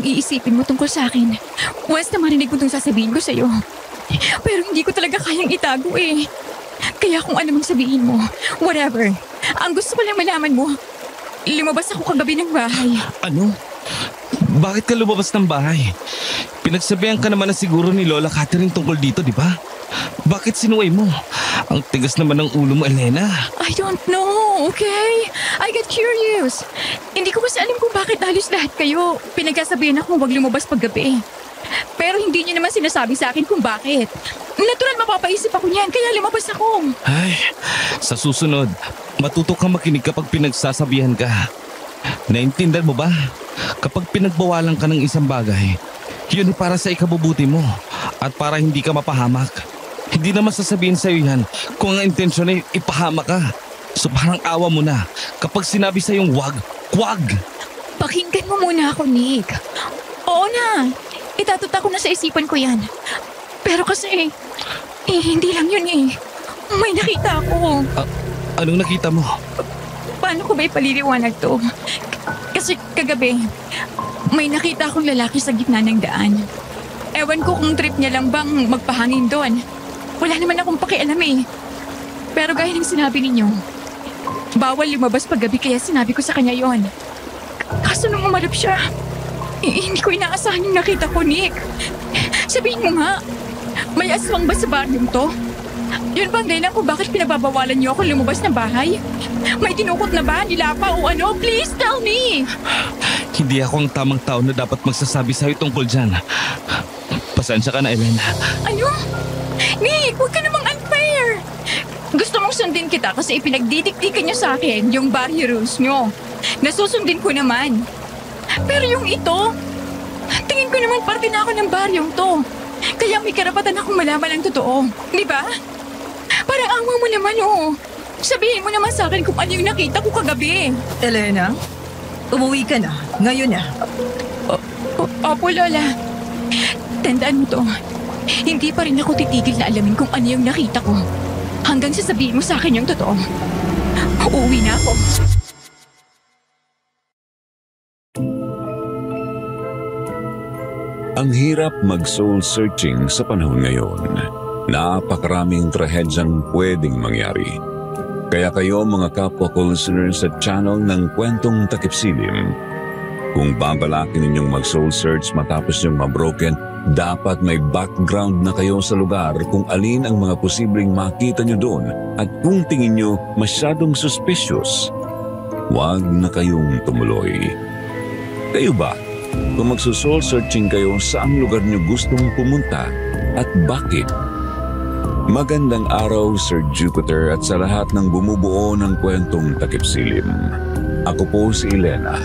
iisipin mo tungkol sa akin once na marinig mo itong sasabihin ko sa'yo. Pero hindi ko talaga kayang itago eh. Kaya kung ano mang sabihin mo, whatever. Ang gusto ko lang malaman mo, lumabas ako kagabi ng bahay. Ano? Bakit ka lumabas ng bahay? Pinagsabihan ka naman na siguro ni Lola Catherine tungkol dito, di ba? Bakit sinuway mo? Ang tigas naman ng ulo mo, Elena. I don't know, okay? I get curious. Hindi ko kasi alam kung bakit halos lahat kayo pinagsasabihan ako huwag lumabas paggabi. Pero hindi niyo naman sinasabi sa akin kung bakit. Natural mapapaisip ako niyan, kaya lumabas ako. Ay, sa susunod, matuto kang makinig kapag pinagsasabihan ka. Naintindihan mo ba? Kapag pinagbawalan ka ng isang bagay, yun ay para sa ikabubuti mo at para hindi ka mapahamak. Hindi naman sasabihin sa'yo yan kung ang intensyon ay ipahamak ka. So parang awa mo na kapag sinabi sa'yong wag. Pakinggan mo muna ako, Nick. Oo na, itatuta ko na sa isipan ko yan. Pero kasi, hindi lang yun eh. May nakita ako. Anong nakita mo? Paano ko ba ipaliliwanag to? Kasi kagabi, may nakita akong lalaki sa gitna ng daan. Ewan ko kung trip niya lang bang magpahangin doon. Wala naman akong pakialam eh. Pero gaya ng sinabi ninyo, bawal lumabas paggabi kaya sinabi ko sa kanya yon. Kaso nung umalap siya, hindi ko inaasahan yung nakita ko, Nick. Sabihin mo nga, may aswang ba sa baryong to? Yun bang dahilan kung bakit pinababawalan niyo ako lumabas ng bahay? May tinukot na ba, nilapa o ano? Please tell me! Hindi ako ang tamang tao na dapat magsasabi sa'yo tungkol dyan. Pasensya ka na, Elena. Ano? Nick, huwag ka namang unfair! Gusto mong sundin kita kasi ipinagdidiktikan niyo sa akin yung barrio rules niyo. Nasusundin ko naman. Pero yung ito, tingin ko naman parte na ako ng baryong to. Kaya may karapatan akong malaman ang totoo. Di ba? Parang awa mo naman oh. Sabihin mo naman sa akin kung ano yung nakita ko kagabi. Elena, umuwi ka na. Ngayon na. Opo, Lola. Tandaan mo to. Hindi pa rin ako titigil na alamin kung ano yung nakita ko. Hanggang sasabihin mo sa akin yung totoo. Uuwi na ako. Ang hirap mag-soul searching sa panahon ngayon. Napakaraming trahedyang pwedeng mangyari. Kaya kayo mga kapwa ko listeners sa channel ng Kwentong Takip Silim, kung babalakin ninyong mag-soul search matapos yung mabroken, dapat may background na kayo sa lugar kung alin ang mga posibleng makita nyo doon at kung tingin nyo masyadong suspicious, huwag na kayong tumuloy. Kayo ba? Kung magsusoul searching kayo, saang lugar nyo gustong pumunta at bakit? Magandang araw, Sir Jupiter at sa lahat ng bumubuo ng Kwentong Takip Silim. Ako po si Elena.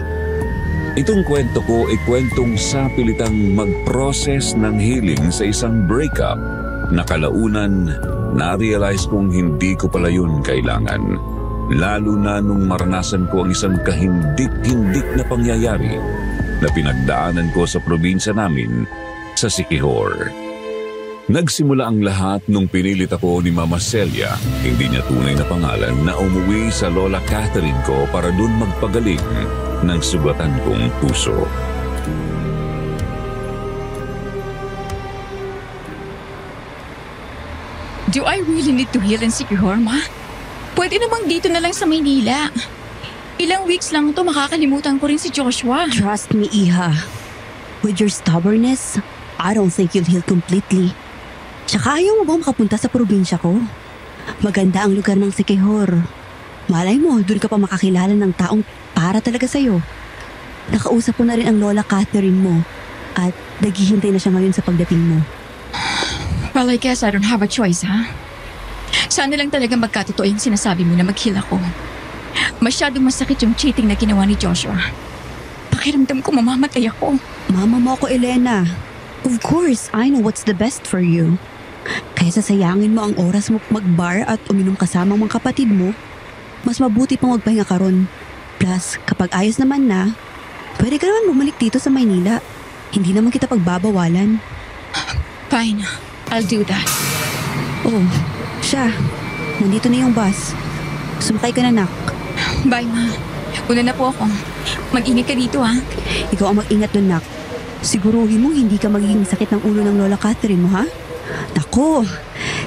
Itong kwento ko ay kwentong sa pilitang mag-process ng healing sa isang breakup na kalaunan na-realize kong hindi ko pala yun kailangan. Lalo na nung maranasan ko ang isang kahindik-hindik na pangyayari na pinagdaanan ko sa probinsya namin sa Siquijor. Nagsimula ang lahat nung pinilit ako ni Mama Celia, hindi niya tunay na pangalan, na umuwi sa Lola Catherine ko para dun magpagaling ng sugatan kong puso. Do I really need to heal in Siquijor, Ma? Pwede namang dito na lang sa Maynila. Ilang weeks lang to makakalimutan ko rin si Joshua. Trust me, Iha. With your stubbornness, I don't think you'll heal completely. Tsaka ayaw mo ba makapunta sa probinsya ko? Maganda ang lugar ng Siquijor. Malay mo, dun ka pa makakilala ng taong para talaga sa'yo. Nakausap ko na rin ang Lola Catherine mo at naghihintay na siya ngayon sa pagdating mo. Well, I guess I don't have a choice, ha? Sana lang talaga magkatotoo yung sinasabi mo na mag-heal ako. Masyadong masakit yung cheating na ginawa ni Joshua. Pakiramdam ko mamamatay ako. Mama mo ako, Elena. Of course, I know what's the best for you. Kaysa sayangin mo ang oras mo mag-bar at uminom kasama mga kapatid mo, mas mabuti pang magpahinga ka ron. Plus, kapag ayos naman na, pwede ka naman bumalik dito sa Maynila. Hindi naman kita pagbabawalan. Fine, I'll do that. Oh, siya. Nandito na yung bus. Sumakay ka na, nak. Bye, Ma. Una na po ako. Mag-ingat ka dito, ha? Ikaw ang mag-ingat dun, nak. Siguruhin mo hindi ka magiging sakit ng ulo ng Lola Catherine mo, ha? Nako,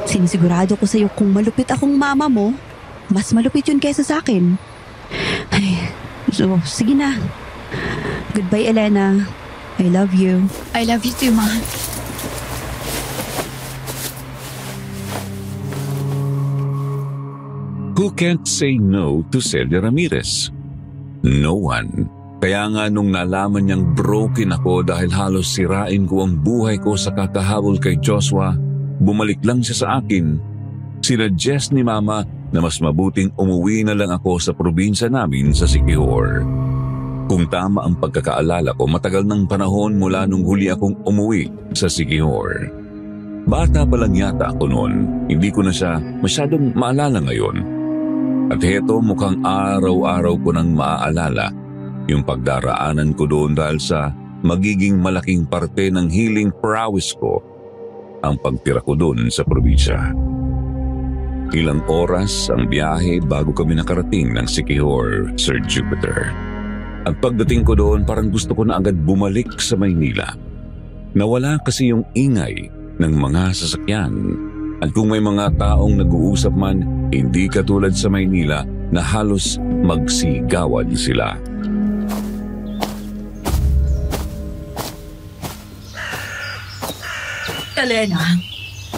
sinisigurado ko sa'yo kung malupit akong mama mo, mas malupit yun kaysa sa akin. Ay, so, sige na. Goodbye, Elena. I love you. I love you too, Ma. Who can't say no to Celia Ramirez? No one. Kaya nga nung nalaman niyang broken ako dahil halos sirain ko ang buhay ko sa kakahabol kay Joshua, bumalik lang siya sa akin. Sinuggest ni Mama na mas mabuting umuwi na lang ako sa probinsya namin sa Siquijor. Kung tama ang pagkakaalala ko, matagal ng panahon mula nung huli akong umuwi sa Siquijor. Bata pa lang yata ako noon, hindi ko na siya masyadong maalala ngayon. At heto mukhang araw-araw ko nang maaalala yung pagdaraanan ko doon dahil sa magiging malaking parte ng healing prowess ko ang pagtira ko doon sa probinsya. Ilang oras ang biyahe bago kami nakarating ng Siquijor, Sir Jupiter. At pagdating ko doon parang gusto ko na agad bumalik sa Maynila. Nawala kasi yung ingay ng mga sasakyan. At kung may mga taong nag-uusap man, hindi katulad sa Maynila na halos magsigawan sila.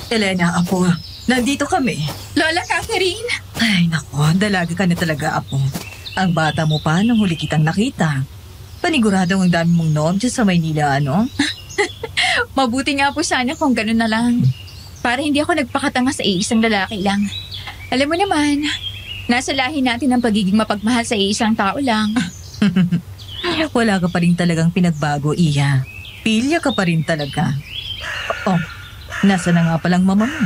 Elena, apo, nandito kami. Lola Catherine! Ay, nako, dalaga ka na talaga, apo. Ang bata mo pa nung huli kitang nakita. Paniguradong ang dami mong nobyo sa Maynila, ano? Mabuti nga po sana kung ganun na lang. Para hindi ako nagpakatanga sa isang lalaki lang. Alam mo naman, nasa lahi natin ang pagiging mapagmahal sa isang tao lang. Wala ka pa rin talagang pinagbago, Iya. Pilya ka pa rin talaga. Oh, nasa na nga palang mama mo?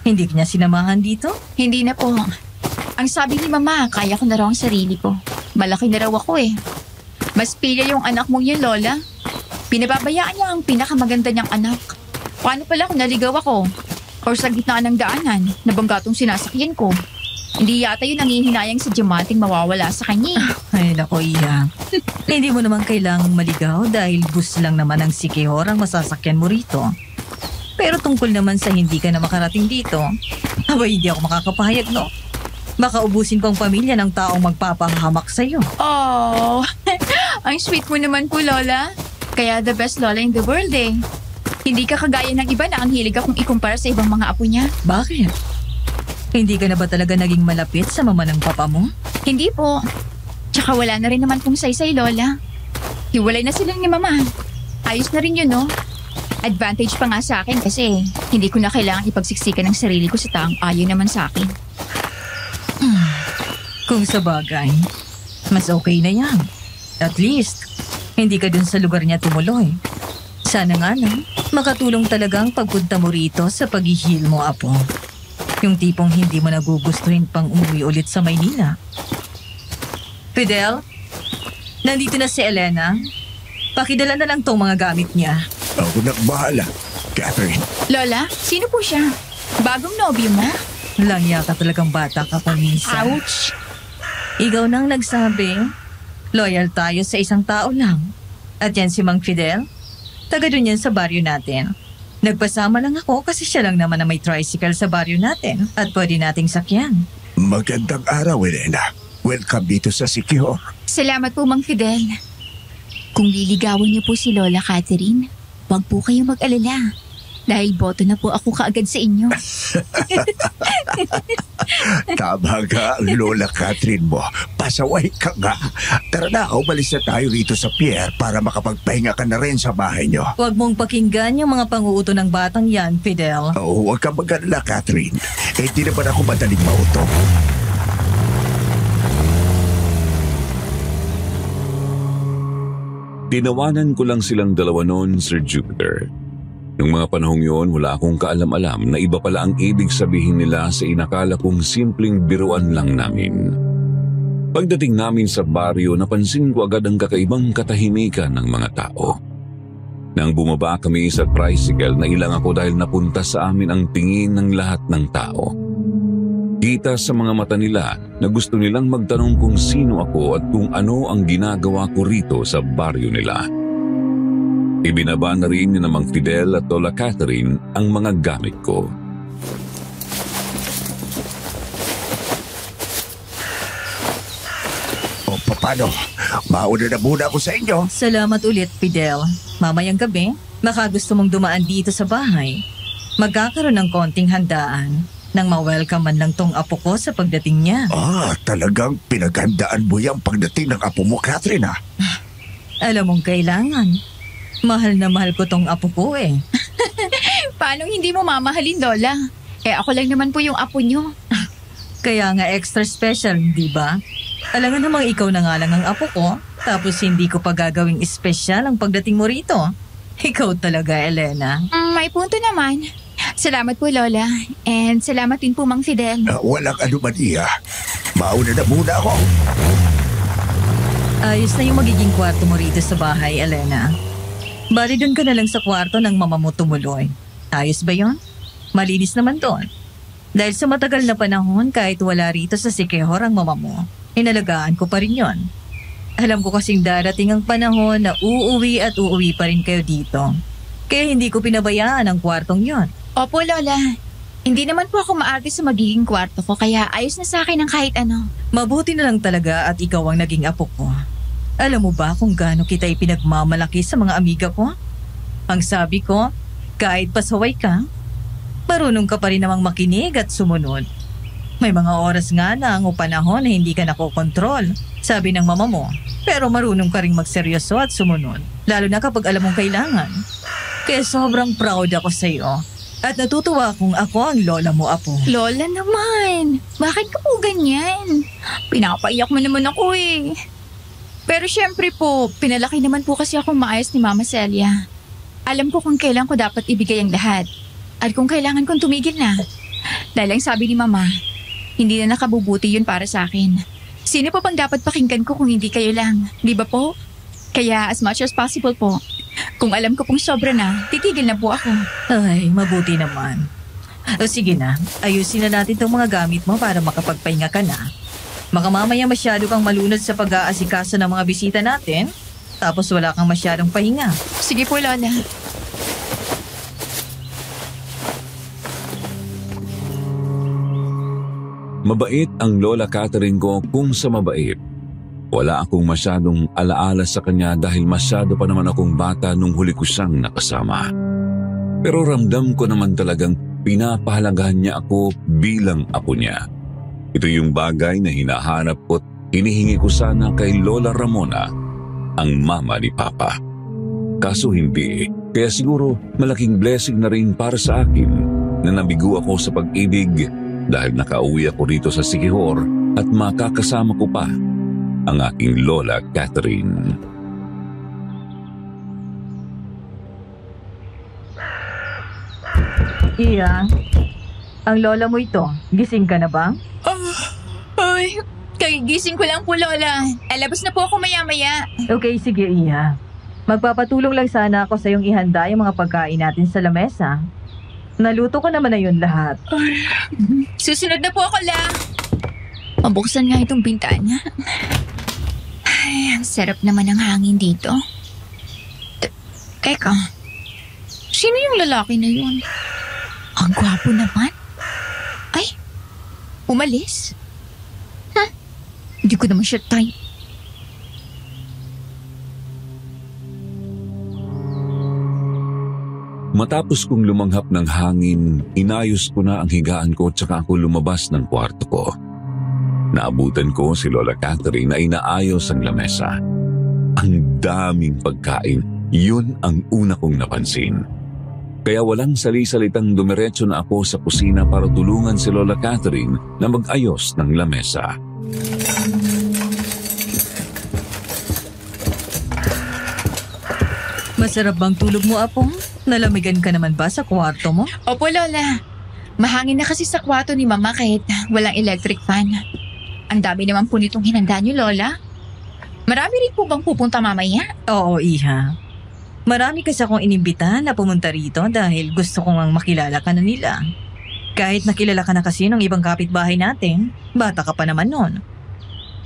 Hindi ka niya sinamahan dito? Hindi na po. Ang sabi ni Mama, kaya ko na raw ang sarili ko. Malaki na raw ako eh. Mas pilya yung anak mong yun, Lola. Pinababayaan niya ang pinakamaganda niyang anak. Paano pala kung naligaw ako? Or sa gitna ng daanan, nabanggatong sinasakyan ko? Hindi yata yun ang hihinayang sa diamanting mawawala sa kanya. Ay, nako, Iya. Hindi mo naman kailangang maligaw dahil bus lang naman ang Siquijor ang masasakyan mo rito. Pero tungkol naman sa hindi ka na makarating dito, abay hindi ako makakapahayag, no? Baka ubusin ko ang pamilya ng taong magpapahamak sa'yo. Oh, ang sweet mo naman po, Lola. Kaya the best Lola in the world eh. Hindi ka kagaya ng iba na ang hilig akong ikumpara sa ibang mga apo niya. Bakit? Hindi ka na ba talaga naging malapit sa mama ng papa mo? Hindi po. Tsaka wala na rin naman pong saysay, Lola. Hiwalay na sila ni Mama. Ayos na rin yun, no? Advantage pa nga sa akin kasi hindi ko na kailangan ipagsiksikan ng sarili ko sa taong ayaw naman sa akin. Kung sa bagay, mas okay na yan. At least, hindi ka dun sa lugar niya tumuloy. Sana nga lang, makatulong talaga ang pagpunta mo rito sa pag-heal mo, apo. Yung tipong hindi mo nagugustuhin pang umuwi ulit sa Maynila. Fidel, nandito na si Elena. Pakidala na lang tong mga gamit niya. Ako na bahala, Catherine. Lola, sino po siya? Bagong nobyo mo? Langya ka talagang bata ka pa minsan. Ouch! Ikaw nang nagsabi, loyal tayo sa isang tao lang. At yan si Mang Fidel. Taga dun yan sa baryo natin. Nagpasama lang ako kasi siya lang naman na may tricycle sa baryo natin at pwede nating sakyan. Magandang araw, Elena. Welcome dito sa Siquijor. Salamat po, Mang Fidel. Kung liligawan niyo po si Lola Catherine, huwag po kayong mag-alala. Dahil boto na po ako kaagad sa inyo. Tama ka, Lola Catherine mo. Pasaway ka nga. Tara na, umalis na tayo rito sa pier para makapagpahinga ka na rin sa bahay nyo. Huwag mong pakinggan yung mga pang-uuto ng batang yan, Fidel. Oh, huwag ka mag-alala, Catherine. Di naman ako madaling mauto. Tinawanan ko lang silang dalawa noon, Sir Jupiter. Noong mga panahong yun, wala akong kaalam-alam na iba pala ang ibig sabihin nila sa inakala kong simpleng biruan lang namin. Pagdating namin sa baryo, napansin ko agad ang kakaibang katahimikan ng mga tao. Nang bumaba kami sa tricycle, nailang ako dahil napunta sa amin ang tingin ng lahat ng tao. Kita sa mga mata nila na gusto nilang magtanong kung sino ako at kung ano ang ginagawa ko rito sa baryo nila. Ibinaba na rin ni Mang Fidel at Lola Catherine ang mga gamit ko. O paano? Mauna na muna ako sa inyo. Salamat ulit, Fidel. Mamayang gabi, baka gusto mong dumaan dito sa bahay. Magkakaroon ng konting handaan nang ma-welcome man lang tong apo ko sa pagdating niya. Talagang pinaghandaan mo yung pagdating ng apo mo, Catherine, ha? Alam mong kailangan. Mahal na mahal ko tong apo ko eh. Paano hindi mo mamahalin, Lola? Ako lang naman po yung apo nyo. Kaya nga extra special, di ba? Alam nga namang ikaw na nga lang ang apo ko, tapos hindi ko pa gagawing espesyal ang pagdating mo rito. Ikaw talaga, Elena. May punto naman. Salamat po, Lola. And salamat din po, Mang Fidel. Walang anuman, Iha. Mauna na muna ako. Ayos na yung magiging kwarto mo rito sa bahay, Elena. Bali doon ka na lang sa kwarto ng mama mo tumuloy. Ayos ba yon? Malinis naman doon. Dahil sa matagal na panahon, kahit wala rito sa Siquijor ang mama mo, inalagaan ko pa rin yon. Alam ko kasing darating ang panahon na uuwi at uuwi pa rin kayo dito. Kaya hindi ko pinabayaan ang kwartong yon. Opo, Lola. Hindi naman po ako maarte sa magiging kwarto ko, kaya ayos na sa akin ang kahit ano. Mabuti na lang talaga at ikaw ang naging apo ko. Alam mo ba kung gaano kita ipinagmamalaki sa mga amiga ko? Ang sabi ko, kahit pasaway ka, marunong ka pa rin namang makinig at sumunod. May mga oras nga na ang panahon na hindi ka nakokontrol, sabi ng mama mo. Pero marunong ka rin magseryoso at sumunod, lalo na kapag alam mong kailangan. Kaya sobrang proud ako sa iyo. At natutuwa kung ako ang lola mo, apo. Lola naman, bakit ka po ganyan? Pinapaiyak mo naman ako eh. Pero syempre po, pinalaki naman po kasi akong maayos ni Mama Celia. Alam ko kung kailan ko dapat ibigay ang lahat. At kung kailangan kong tumigil na. Dahil ang sabi ni Mama, hindi na nakabubuti yun para sa akin. Sino pa bang dapat pakinggan ko kung hindi kayo lang? Di ba po? Kaya as much as possible po, kung alam ko pong sobra na, titigil na po ako. Ay, mabuti naman. O sige na, ayusin na natin itong mga gamit mo para makapagpahinga ka na. Baka mamaya masyado kang malunod sa pag-aasikaso ng mga bisita natin, tapos wala kang masyadong pahinga. Sige po, Lola. Mabait ang Lola Catherine ko kung sa mabait. Wala akong masyadong alaala sa kanya dahil masyado pa naman akong bata nung huli ko siyang nakasama. Pero ramdam ko naman talagang pinapahalagahan niya ako bilang apo niya. Ito yung bagay na hinahanap ko't hinihingi ko sana kay Lola Ramona, ang mama ni Papa. Kaso hindi, kaya siguro malaking blessing na rin para sa akin na nabigo ako sa pag-ibig dahil nakauwi ako rito sa Siquijor at makakasama ko pa ang aking Lola Catherine. Iya, ang lola mo ito, gising ka na ba? Ay, kagigising ko lang po, Lola. Labas na po ako maya-maya. Okay, sige Iya. Magpapatulong lang sana ako sa iyong ihanda yung mga pagkain natin sa lamesa. Naluto ko naman na yun lahat. Susunod na po ako, La. Mabuksan nga itong bintana. Ay, ang sarap naman ng hangin dito. Teka, sino yung lalaki na yun? Ang gwapo naman. Ay, umalis? Hindi ko naman siya type. Matapos kong lumanghap ng hangin, inayos ko na ang higaan ko at saka ako lumabas ng kwarto ko. Naabutan ko si Lola Catherine na inaayos ang lamesa. Ang daming pagkain, yun ang una kong napansin. Kaya walang sali-salitang dumiretso na ako sa kusina para tulungan si Lola Catherine na mag-ayos ng lamesa. Masarap bang tulog mo, apo? Nalamigan ka naman ba sa kwarto mo? Opo, Lola. Mahangin na kasi sa kwarto ni Mama kahit walang electric fan. Ang dami naman po nitong hinanda niyo, Lola. Marami rin po bang pupunta mamaya? Oo, Iha. Marami kasi akong inimbitahan na pumunta rito dahil gusto ko ngang makilala ka na nila. Kahit nakilala ka na kasi ng ibang kapitbahay natin, bata ka pa naman nun.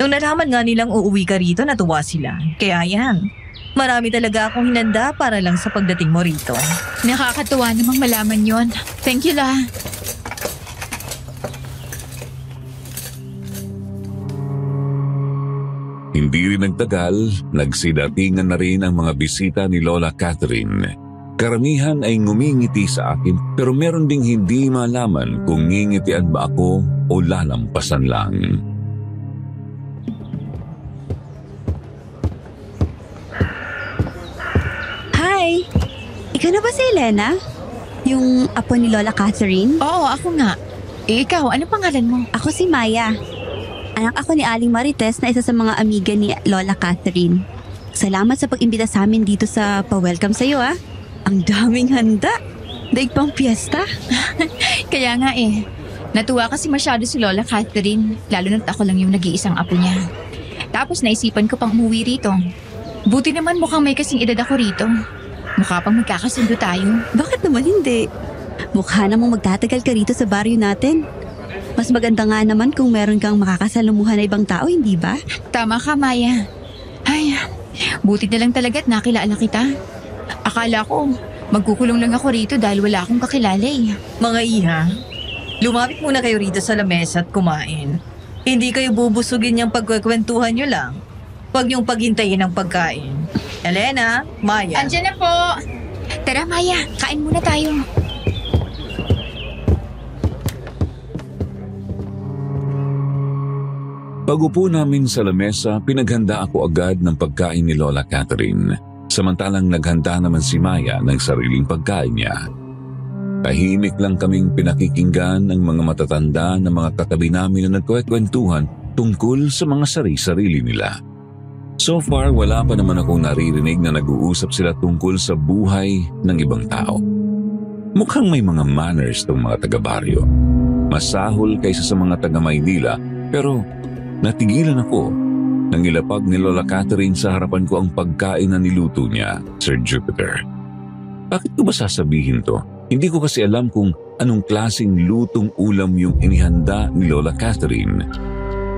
Nung nalaman nga nilang uuwi ka rito, natuwa sila. Kaya yan, marami talaga akong hinanda para lang sa pagdating mo rito. Nakakatuwa namang malaman yon. Thank you, La. Hindi rin nagtagal, nagsidatingan na rin ang mga bisita ni Lola Catherine. Karamihan ay ngumingiti sa akin pero meron ding hindi malaman kung ngingitian ba ako o lalampasan lang. Hi! Ikaw na ba si Elena? Yung apo ni Lola Catherine? Oo, ako nga. Ikaw, ano pangalan mo? Ako si Maya. Anak ako ni Aling Marites na isa sa mga amiga ni Lola Catherine. Salamat sa pag-imbita sa amin dito sa pa-welcome sa'yo ah. Ang daming handa. Daig pang piyesta. Kaya nga natuwa kasi masyado si Lola Catherine, lalo na't ako lang yung nag-iisang apo niya. Tapos naisipan ko pang umuwi rito. Buti naman mukhang may kasing edad ako rito. Mukha pang magkakasundo tayo. Bakit naman hindi? Mukha namang magtatagal ka rito sa baryo natin. Mas maganda nga naman kung meron kang makakasalumuhan na ibang tao, hindi ba? Tama ka, Maya. Ay, buti na lang talaga't nakilala kita. Akala ko, magkukulong lang ako rito dahil wala akong kakilala Mga iha, lumapit muna kayo rito sa lamesa at kumain. Hindi kayo bubusugin niyang pagkakwentuhan niyo lang. Huwag niyong paghintayin ang pagkain. Elena, Maya. Andiyan na po! Tara, Maya, kain muna tayo. Pag-upo namin sa lamesa, pinaghanda ako agad ng pagkain ni Lola Catherine. Samantalang naghanda naman si Maya ng sariling pagkain niya. Tahimik lang kaming pinakikinggan ng mga matatanda na mga katabi namin na nagkwekwentuhan tungkol sa mga sari-sarili nila. So far, wala pa naman akong naririnig na nag-uusap sila tungkol sa buhay ng ibang tao. Mukhang may mga manners tong mga taga-baryo. Masahol kaysa sa mga taga-Maynila, pero natigilan ako nang ilapag ni Lola Catherine sa harapan ko ang pagkain na niluto niya, Sir Jupiter. Bakit ko ba sasabihin to? Hindi ko kasi alam kung anong klaseng lutong ulam yung inihanda ni Lola Catherine.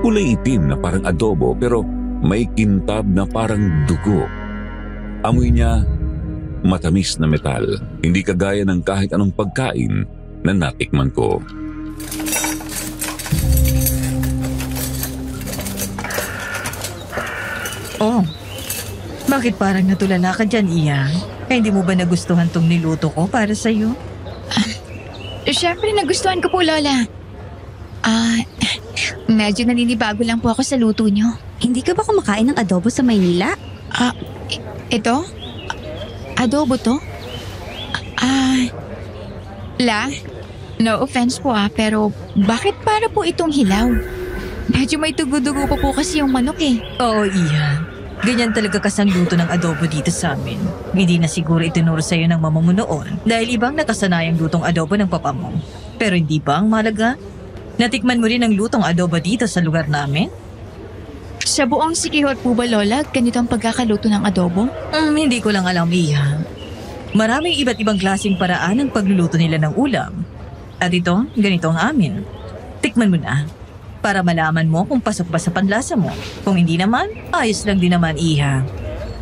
Kulay itim na parang adobo pero may kintab na parang dugo. Amoy niya matamis na metal, hindi kagaya ng kahit anong pagkain na natikman ko. Oh, bakit parang natulala ka dyan, Iya? Hindi mo ba nagustuhan tong niluto ko para sa'yo? Siyempre, nagustuhan ko po, Lola. Medyo naninibago lang po ako sa luto niyo. Hindi ka ba kumakain ng adobo sa Maynila? Ito? Adobo to? La, no offense po pero bakit para po itong hilaw? Medyo may tugo-dugo pa po kasi yung manok Oo, Iya. Ganyan talaga kasang luto ng adobo dito sa amin. Hindi na siguro itinuro sa'yo ng mama mo noon dahil ibang nakasanayang lutong adobo ng papa mo. Pero hindi ba ang malaga? Natikman mo rin ang lutong adobo dito sa lugar namin? Sa buong Siquijor po ba, Lola, ganito ang pagkakaluto ng adobo? Hindi ko lang alam, Iya. Maraming iba't ibang klaseng paraan ang pagluluto nila ng ulam. At ito, ganito ang amin. Tikman mo na. Para malaman mo kung pasok ba sa panlasa mo. Kung hindi naman, ayos lang din naman, Iha.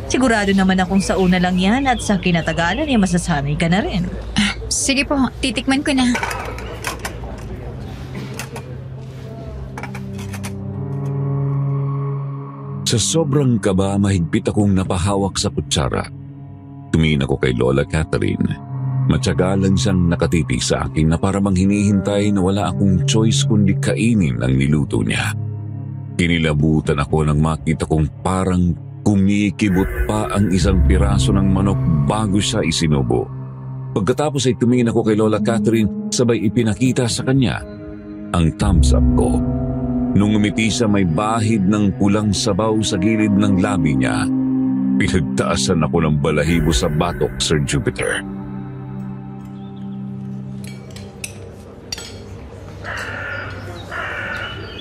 Sigurado naman akong sa una lang yan at sa kinatagalan ay masasanay ka na rin. Sige po, titikman ko na. Sa sobrang kaba, mahigpit akong napahawak sa kutsara. Tumingin ako kay Lola Catherine. Matyaga lang siyang nakatitig sa akin na para bang hinihintay na wala akong choice kundi kainin ang niluto niya. Kinilabutan ako nang makita kong parang kumikibot pa ang isang piraso ng manok bago siya isinubo. Pagkatapos ay tumingin ako kay Lola Catherine, sabay ipinakita sa kanya ang thumbs up ko. Nung umiti siya, may bahid ng pulang sabaw sa gilid ng labi niya. Pinagtaasan ako ng balahibo sa batok, Sir Jupiter.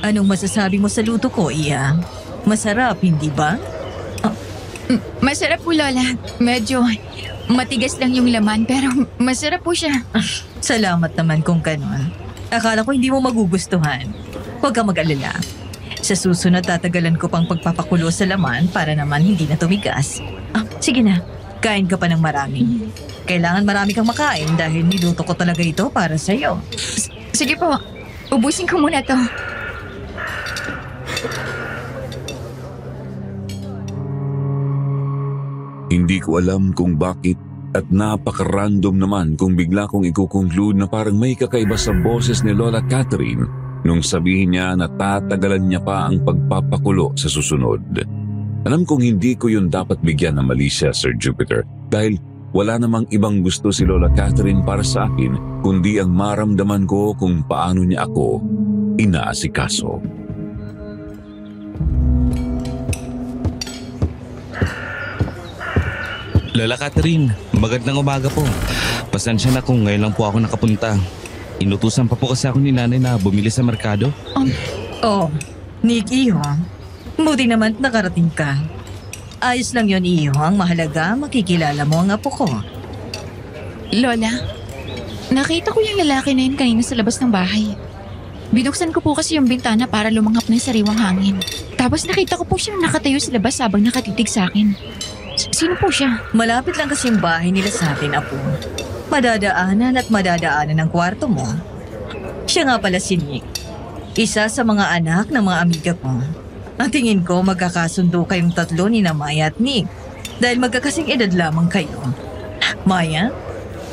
Anong masasabi mo sa luto ko, Iya? Masarap, hindi ba? Masarap po, Lola. Medyo matigas lang yung laman pero masarap po siya. Salamat naman kung gano'n. Akala ko hindi mo magugustuhan. Huwag kang mag-alala. Sa susunod, tatagalan ko pang pagpapakulo sa laman para naman hindi na tumigas. Sige na, kain ka pa ng marami. Kailangan marami kang makain dahil niluto ko talaga ito para sa'yo. Sige po, ubusin ko muna to. Hindi ko alam kung bakit at napaka-random naman kung bigla kong ikukonclude na parang may kakaiba sa boses ni Lola Catherine nung sabihin niya na tatagalan niya pa ang pagpapakulo sa susunod. Alam kong hindi ko yun dapat bigyan ng mali siya, Sir Jupiter, dahil wala namang ibang gusto si Lola Catherine para sa akin kundi ang maramdaman ko kung paano niya ako inaasikaso. Lola Catherine, magandang umaga po. Pasensya na kung ngayon lang po ako nakapunta. Inutusan pa po kasi ako ni nanay na bumili sa merkado. Nick, iho. Buti naman nakarating ka. Ayos lang yon, iho. Ang mahalaga, makikilala mo ang apo ko. Lola, nakita ko yung lalaki na yun kanina sa labas ng bahay. Binuksan ko po kasi yung bintana para lumanghap ng sariwang hangin. Tapos nakita ko po siyang nakatayo sa labas habang nakatitig sa akin. Sino po siya? Malapit lang kasi yung bahay nila sa atin, apo. Madadaanan at madadaanan ng kwarto mo. Siya nga pala si Nick. Isa sa mga anak ng mga amiga ko. Ang tingin ko magkakasundo kayong tatlo ni na Maya at Nick dahil magkakasing edad lamang kayo. Maya,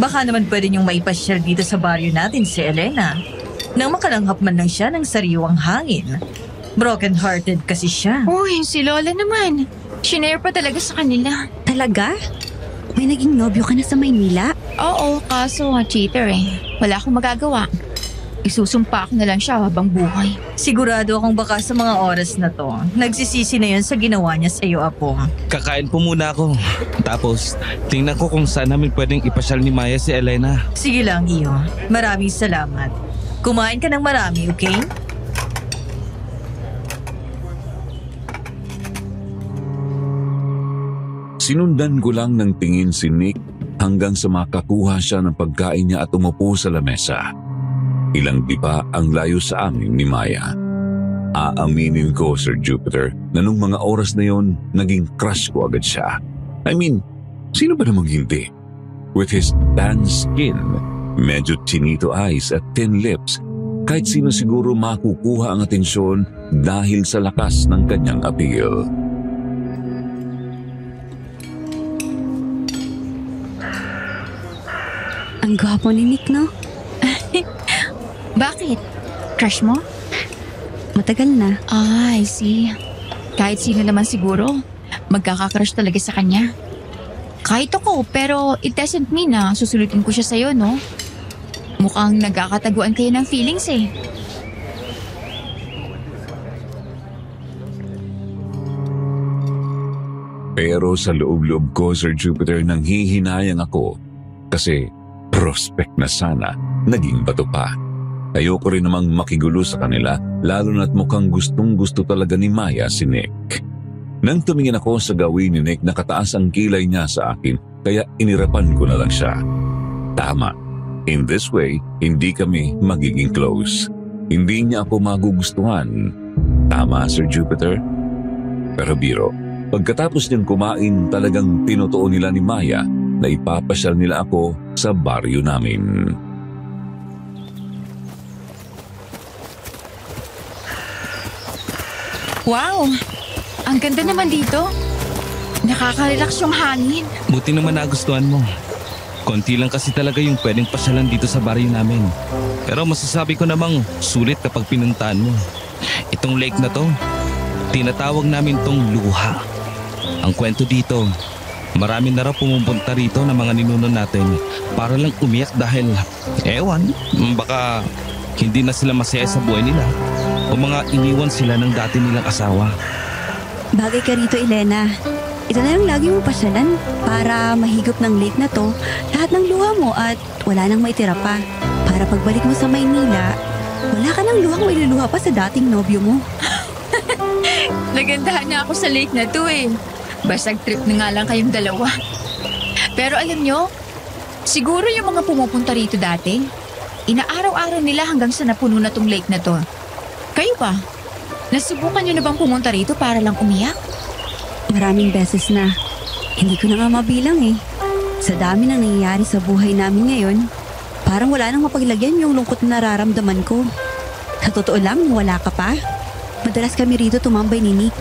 baka naman pwede niyong maipasyal dito sa baryo natin si Elena nang makalanghap man lang siya ng sariwang hangin. Broken-hearted kasi siya. Uy, si Lola naman. Shinare pa talaga sa kanila. Talaga? May naging nobyo ka na sa Maynila? Oo, kaso cheater eh. Wala akong magagawa. Isusumpa ko na lang siya habang buhay. Sigurado akong baka sa mga oras na to, nagsisisi na yun sa ginawa niya sa iyo, apo. Kakain po muna ako. Tapos, tingnan ko kung saan namin pwedeng ipasyal ni Maya si Elena. Sige lang, iyo. Maraming salamat. Kumain ka ng marami, okay? Sinundan ko lang ng tingin si Nick hanggang sa makakuha siya ng pagkain niya at umupo sa lamesa. Ilang dipa ang layo sa amin ni Maya. Aaminin ko, Sir Jupiter, na nung mga oras na yon, naging crush ko agad siya. I mean, sino ba namang hindi? With his tan skin, medyo chinito eyes at thin lips, kahit sino siguro makukuha ang atensyon dahil sa lakas ng kanyang appeal. Ang gwapo ni Nick, no? Bakit? Crush mo? Matagal na. I see. Kahit sino naman siguro, magkaka-crush talaga sa kanya. Kahit ako, pero it doesn't mean na susulutin ko siya sa'yo, no? Mukhang nagkakataguan kayo ng feelings eh. Pero sa loob-loob ko, Sir Jupiter, nanghihinayang ako kasi prospect na sana naging bato pa. Ayoko rin namang makigulo sa kanila, lalo na't mukhang gustong-gusto talaga ni Maya si Nick. Nang tumingin ako sa gawin ni Nick, nakataas ang kilay niya sa akin, kaya inirapan ko na lang siya. Tama. In this way, hindi kami magiging close. Hindi niya ako magugustuhan. Tama, Sir Jupiter? Pero biro, pagkatapos niyang kumain, talagang tinutuo nila ni Maya na ipapasyal nila ako sa baryo namin. Wow! Ang ganda naman dito. Nakaka-relax yung hangin. Buti naman nagustuhan mo. Konti lang kasi talaga yung pwedeng pasyalan dito sa baryo namin. Pero masasabi ko namang sulit kapag pinuntahan mo. Itong lake na to, tinatawag namin tong luha. Ang kwento dito, marami na raw pumupunta rito ng mga ninuno natin para lang umiyak dahil, ewan, baka hindi na sila masaya sa buhay nila o mga iniwan sila ng dati nilang asawa. Bagay ka rito, Elena. Ito na lang lagi mong pasyalan para mahigop ng lake na to lahat ng luha mo at wala nang maitira pa. Para pagbalik mo sa Maynila, wala ka nang luhang may luluha pa sa dating nobyo mo. Nagandahan na ako sa lake na to eh. Basag trip na nga lang kayong dalawa. Pero alam nyo, siguro yung mga pumupunta rito dati, inaaraw-araw nila hanggang sa napuno na tong lake na to. Kayo ba? Nasubukan niyo na bang pumunta rito para lang umiyak? Maraming beses na. Hindi ko na nga mabilang eh. Sa dami ng nangyayari sa buhay namin ngayon, parang wala nang mapaglagyan yung lungkot na nararamdaman ko. Sa totoo lang, nung wala ka pa, madalas kami rito tumambay ni Nick.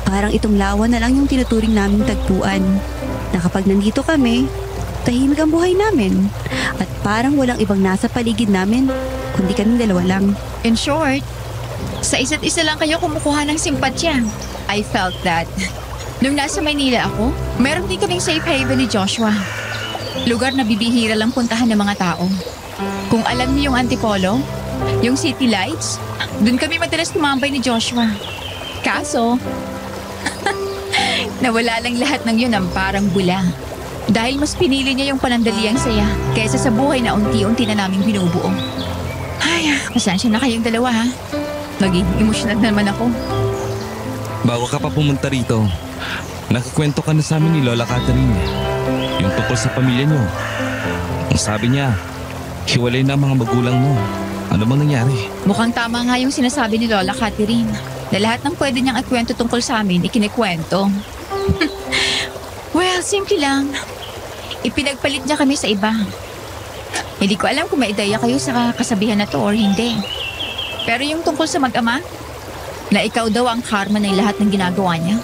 Parang itong lawa na lang yung tinuturing naming tagpuan. Na kapag nandito kami, tahimik ang buhay namin. At parang walang ibang nasa paligid namin, kundi kaming dalawa lang. In short, sa isa't isa lang kayo kumukuha ng simpatya. I felt that. Nung nasa Maynila ako, meron din kaming safe haven ni Joshua. Lugar na bibihira lang puntahan ng mga tao. Kung alam niyo yung Antipolo, yung City Lights, dun kami madalas tumambay ni Joshua. Kaso, nawala lang lahat ng yun ang parang bula. Dahil mas pinili niya yung panandaliang saya kaysa sa buhay na unti-unti na naming binubuo. Ay, pasensya na kayong dalawa ha. Naging emotional naman ako. Bago ka pa pumunta rito, nakikwento ka na sa amin ni Lola Catherine. Yung tungkol sa pamilya niyo. Ang sabi niya, hiwalay na ang mga magulang mo. Ano bang nangyari? Mukhang tama nga yung sinasabi ni Lola Catherine na lahat ng pwede niyang ikwento tungkol sa amin, ikinikwento. Well, simple lang. Ipinagpalit niya kami sa iba. Hindi ko alam kung may ideya kayo sa kasabihan na to or hindi. Pero yung tungkol sa mag-ama, na ikaw daw ang karma ng lahat ng ginagawa niya.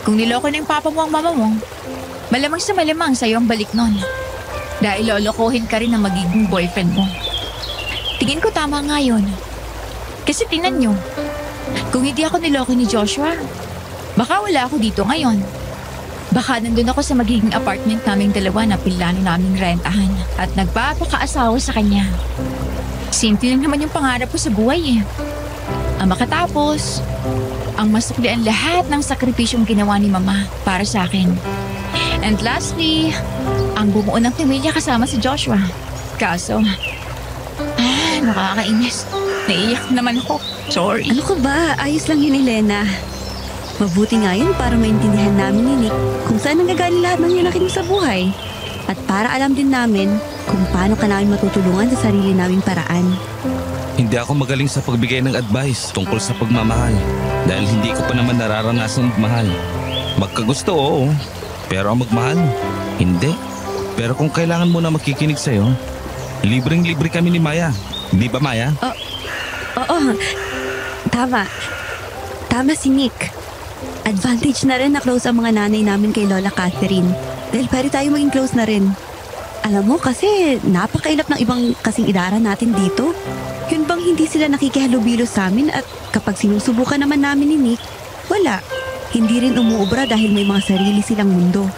Kung niloko na yung papa mo ang mama mo, malamang sa malamang sa'yo ang balik nun. Dahil lolokohin ka rin ng magiging boyfriend mo. Tingin ko tama nga yun. Kasi tingnan nyo, kung hindi ako niloko ni Joshua, baka wala ako dito ngayon. Baka nandun ako sa magiging apartment naming dalawa na pilano naming rentahan at nagpapakaasawa sa kanya. Simple lang naman yung pangarap ko sa buhay eh. Ang makatapos, ang masuklian lahat ng sakripisyong ginawa ni Mama para sa akin. And lastly, ang bumuo ng pamilya kasama si Joshua. Kaso, nakakainis. Naiiyak naman ako. Sorry. Ano ka ba? Ayos lang yun, Elena. Mabuti nga yun para maintindihan namin ni Nick kung saan nanggagaling lahat ng hinakit mo sa buhay. At para alam din namin kung paano ka namin matutulungan sa sarili naming paraan. Hindi ako magaling sa pagbigay ng advice tungkol sa pagmamahal dahil hindi ko pa naman nararanasan magmahal. Magkagusto, oo. Pero ang magmahal, hindi. Pero kung kailangan mo na makikinig sa'yo, libreng-libre kami ni Maya. Di ba, Maya? Oo. Tama. Tama si Nick. Advantage na rin na close ang mga nanay namin kay Lola Catherine. Dahil pwede tayo maging close na rin. Alam mo kasi napakailap ng ibang kasing idara natin dito. Yun bang hindi sila nakikihalubilo sa amin at kapag sinusubukan naman namin ni Nick, wala. Hindi rin umuubra dahil may mga sarili silang mundo.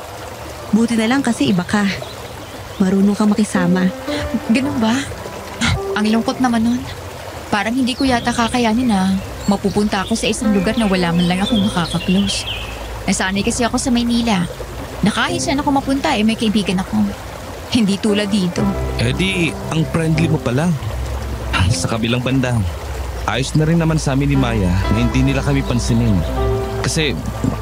Buti na lang kasi iba ka. Marunong kang makisama. Ganun ba? Ang lungkot naman nun. Parang hindi ko yata kakayanin na mapupunta ako sa isang lugar na wala man lang akong makaka-close. Nasanay kasi ako sa Maynila. Na kahit saan ako mapunta may kaibigan ako. Hindi tulad dito. Eh di, ang friendly mo pala. Sa kabilang banda, ayos na rin naman sa amin ni Maya na hindi nila kami pansinin. Kasi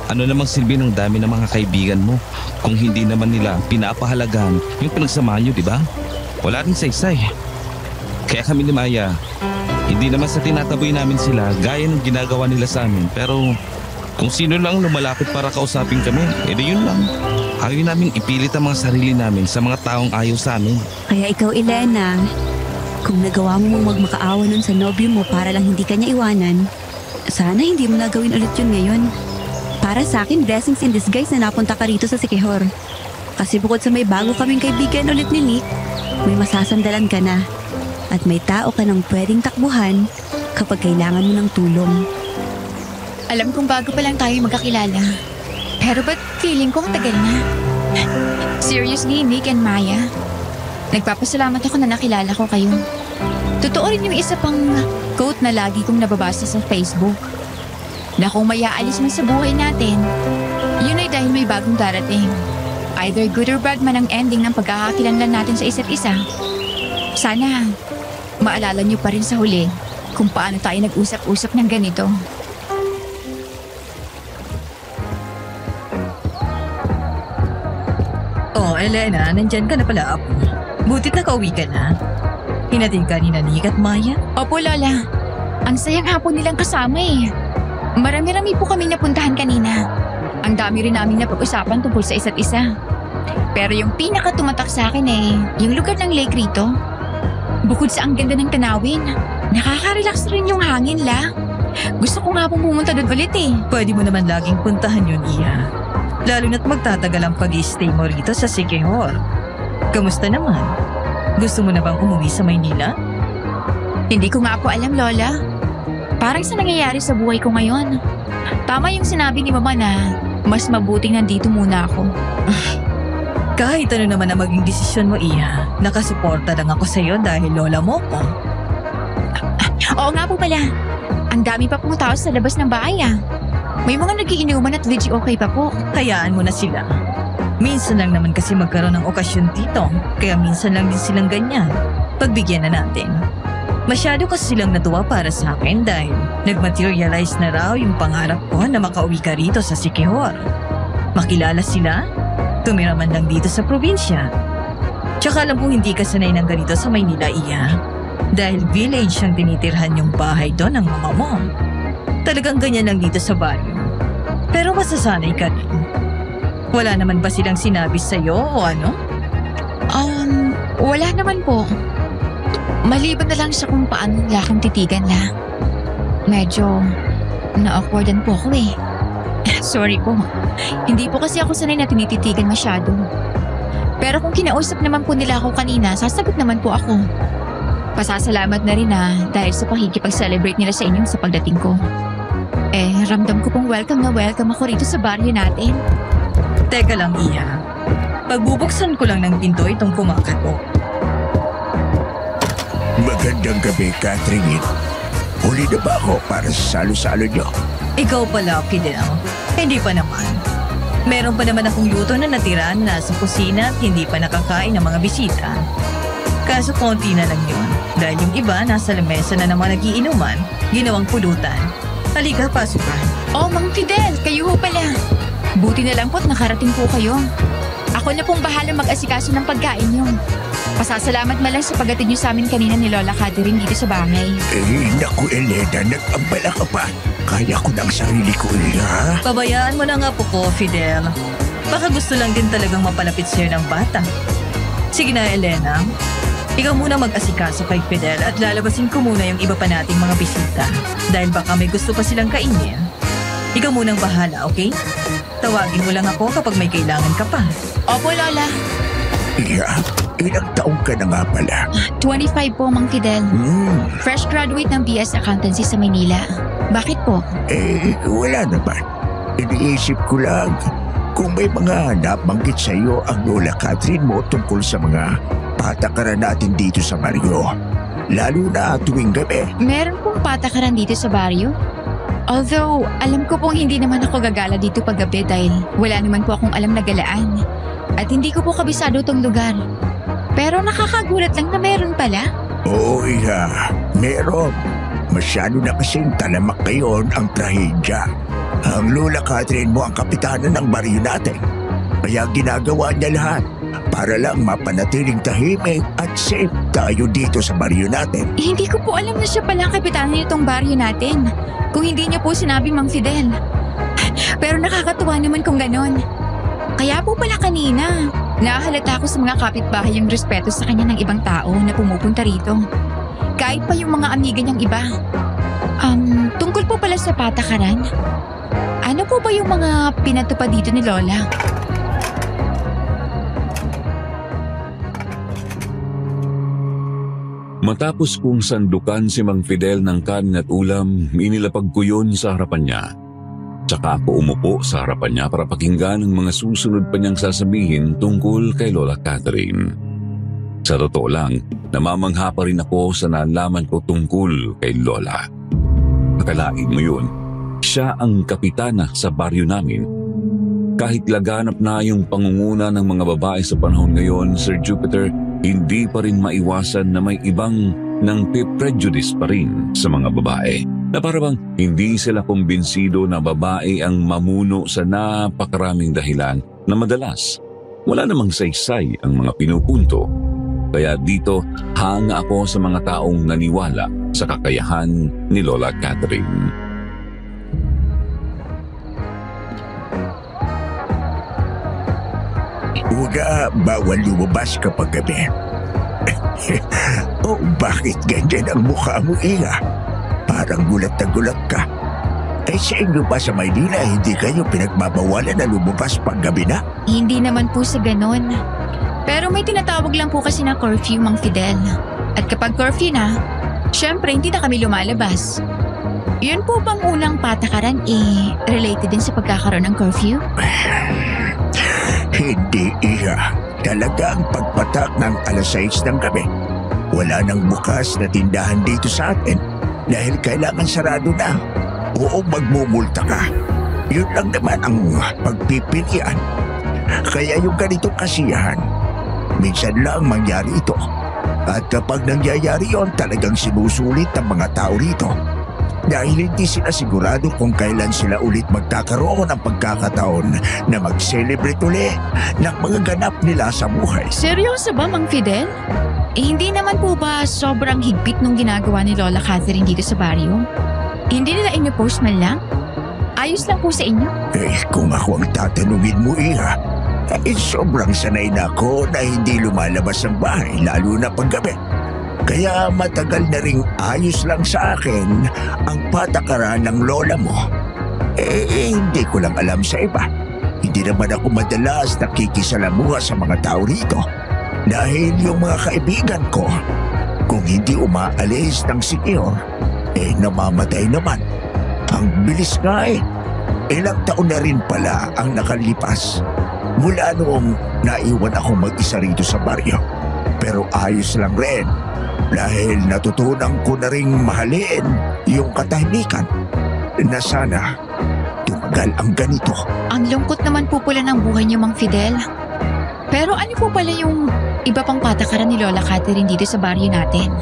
ano namang silbi ng dami ng mga kaibigan mo kung hindi naman nila pinapahalagahan yung pinagsamahan nyo, di ba? Wala rin saysay. Kaya kami ni Maya, hindi naman sa tinataboy namin sila gaya ng ginagawa nila sa amin. Pero kung sino lang lumalapit para kausapin kami, edi yun lang. Ayaw namin ipilit ang mga sarili namin sa mga taong ayaw sa amin. Kaya ikaw, Elena, kung nagawa mo mong magmakaawa nun sa nobyo mo para lang hindi kanya iwanan, sana hindi mo na gawin ulit yun ngayon. Para sa akin, blessings in disguise na napunta ka rito sa Siquijor. Kasi bukod sa may bago kaming kaibigan ulit ni Nick, may masasandalan ka na. At may tao ka nang pwedeng takbuhan kapag kailangan mo ng tulong. Alam kong bago pa lang tayo magkakilala. Pero ba't feeling ko ang tagal na? Seriously, Nick and Maya, nagpapasalamat ako na nakilala ko kayo. Totoo rin yung isa pang quote na lagi kong nababasa sa Facebook. Na kung may aalis man sa buhay natin, yun ay dahil may bagong darating. Either good or bad man ang ending ng pagkakakilanlan natin sa isa't isa. Sana, maalala niyo pa rin sa huli kung paano tayo nag-usap-usap ng ganito. Oh, Elena, nandyan ka na pala, Apo. Butit na kauwi ka na. Hinating ka ni Nick at Maya? Opo, Lola. Ang sayang hapon nilang kasama eh. Marami-rami po kami napuntahan kanina. Ang dami rin namin napag-usapan tungkol sa isa't isa. Pero yung pinaka-tumatak sa akin yung lugar ng lake rito. Bukod sa ang ganda ng tanawin, nakaka-relax rin yung hangin, La. Gusto ko nga pong pumunta doon ulit Pwede mo naman laging puntahan yun, Iya. Lalo na't magtatagal ang pag-i-stay mo rito sa Siquijor. Kamusta naman? Gusto mo na bang umuwi sa Maynila? Hindi ko nga po alam, Lola. Parang sa nangyayari sa buhay ko ngayon. Tama yung sinabi ni Mama na mas mabuting nandito muna ako. Kahit ano naman ang maging desisyon mo, Iya, nakasuporta lang ako sa'yo dahil lola mo ko. Oo nga po pala. Ang dami pa pong tao sa labas ng bahay May mga nagiinuman at legit okay pa po. Hayaan mo na sila. Minsan lang naman kasi magkaroon ng okasyon dito, kaya minsan lang din silang ganyan. Pagbigyan na natin. Masyado kasi silang natuwa para sa akin dahil nag-materialize na raw yung pangarap ko na makauwi ka rito sa Siquijor. Makilala sila, tumira man lang dito sa probinsya. Tsaka alam mo hindi ka sanay ng ganito sa Maynila, Iya. Dahil village ang tinitirhan yung bahay doon ng mama mo. Talagang ganyan lang dito sa baryo. Pero masasanay ka rin. Wala naman ba silang sinabi sa'yo o ano? Wala naman po. Maliban na lang sa kung paano nila akong titigan, La. Medyo na-awkwardan po ako Sorry po. Hindi po kasi ako sanay na tinititigan masyado. Pero kung kinausap naman po nila ako kanina, sasagot naman po ako. Pasasalamat na rin dahil sa pakikipag-celebrate nila sa inyo sa pagdating ko. Ramdam ko pong welcome na welcome ako rito sa baryo natin. Teka lang, Iya. Pagbubuksan ko lang ng pinto itong kumakato. Magandang gabi, Catherine. Huli na ba ako para sa salo-salo niyo? Ikaw pala, Fidel. Hindi pa naman. Meron pa naman akong luto na natira na nasa kusina at hindi pa nakakain ng mga bisita. Kaso konti na lang yun. Dahil yung iba nasa lamesa na naman nagiinuman, ginawang pulutan. Halika, pasok ka. Mang Fidel, kayo ho pala. Buti na lang po't nakarating po kayo. Ako na pong bahala mag-asikaso ng pagkain niyo. Pasasalamat malang sa paghatid niyo sa amin kanina ni Lola Catherine dito sa bahay. Naku, Elena, nag-ambala ka pa. Kaya ko ng sarili ko, ha? Pabayaan mo na nga po ko, Fidel. Baka gusto lang din talagang mapalapit sa'yo ng bata. Sige na, Elena. Ikaw muna mag-asikaso kay Fidel at lalabasin ko muna yung iba pa nating mga bisita. Dahil baka may gusto pa silang kainin. Ikaw munang bahala, okay? Tawagin mo lang ako kapag may kailangan ka pa. Opo, Lola. Ilang taong ka na nga pala? 25 po, Mang Fidel. Fresh graduate ng BS Accountancy sa Maynila. Bakit po? Wala naman. Iniisip ko lang kung may mga nabanggit sa iyo ang Lola Catherine mo tungkol sa mga patakaran natin dito sa baryo. Lalo na tuwing gabi. Meron pong patakaran dito sa baryo? Although, alam ko pong hindi naman ako gagala dito paggabi dahil wala naman po akong alam na galaan. At hindi ko po kabisado tong lugar. Pero nakakagulat lang na meron pala. Oo, meron. Masyado na kasing talamak ngayon ang trahedya. Ang Lola Catherine mo ang kapitana ng baryo natin. Kaya ginagawa niya lahat para lang mapanatiling tahimik at safe tayo dito sa baryo natin. Hindi ko po alam na siya pala ang kapitana nitong baryo natin. Kung hindi niya po sinabi, Mang Fidel. Pero nakakatuwa naman kung ganon. Kaya po pala kanina, nahalata ko sa mga kapitbahay yung respeto sa kanya ng ibang tao na pumupunta rito. Kahit pa yung mga amiga niyang iba. Tungkol po pala sa patakaran, ano po ba yung mga pinatupad dito ni Lola? Matapos kong sandukan si Mang Fidel ng kanin at ulam, inilapag ko yun sa harapan niya. Tsaka ako umupo sa harapan niya para pakinggan ang mga susunod pa niyang sasabihin tungkol kay Lola Catherine. Sa totoo lang, namamangha pa rin ako sa nalaman ko tungkol kay Lola. Akalain mo yun, siya ang kapitana sa baryo namin. Kahit laganap na yung pangunguna ng mga babae sa panahon ngayon, Sir Jupiter, hindi pa rin maiwasan na may ibang nang prejudice pa rin sa mga babae. Na parang hindi sila kumbinsido na babae ang mamuno sa napakaraming dahilan na madalas wala namang saysay ang mga pinupunto. Kaya dito hanga ako sa mga taong naniwala sa kakayahan ni Lola Catherine. Kumbaga, bawal lumabas kapag gabi. Oh, bakit ganyan ang mukha mo, Iha? Parang gulat na gulat ka. Sa inyo ba sa Maynila, hindi kayo pinagbabawalan na lumabas pag gabi na? Hindi naman po sa ganon. Pero may tinatawag lang po kasi na curfew, Mang Fidel. At kapag curfew na, syempre hindi na kami lumalabas. Yun po bang unang patakaran related din sa pagkakaroon ng curfew? Hindi, Iha. Talagang pagpatak ng alas 6 ng gabi. Wala nang bukas na tindahan dito sa atin dahil kailangan sarado na. Oo, magmumulta ka. Yun lang naman ang pagpipilian. Kaya yung ganitong kasiyahan, minsan lang mangyari ito. At kapag nangyayari yon, talagang sinusulit ng mga tao rito. Dahil hindi sila sigurado kung kailan sila ulit magkakaroon ng pagkakataon na mag-celebrate uli ng mga ganap nila sa buhay. Seryoso ba, Mang Fidel? Hindi naman po ba sobrang higpit nung ginagawa ni Lola Catherine dito sa baryo? Hindi nila inyo-post man lang? Ayos lang po sa inyo? Kung ako ang tatanungin mo, Iha, sobrang sanay na ako na hindi lumalabas ng bahay, lalo na paggabi. Kaya matagal na ring ayos lang sa akin ang patakaran ng lola mo. Hindi ko lang alam sa iba. Hindi naman ako madalas nakikisalamuha sa mga tao rito. Dahil yung mga kaibigan ko, kung hindi umaalis ng Siquijor, namamatay naman. Ang bilis nga Ilang taon na rin pala ang nakalipas mula noong naiwan ako mag-isa rito sa baryo. Pero ayos lang rin dahil natutunan ko na ring mahalin yung katahimikan na sana tumagal ang ganito. Ang lungkot naman po pala ng buhay niyo, Mang Fidel. Pero ano po pala yung iba pang patakaran ni Lola Catherine dito sa baryo natin?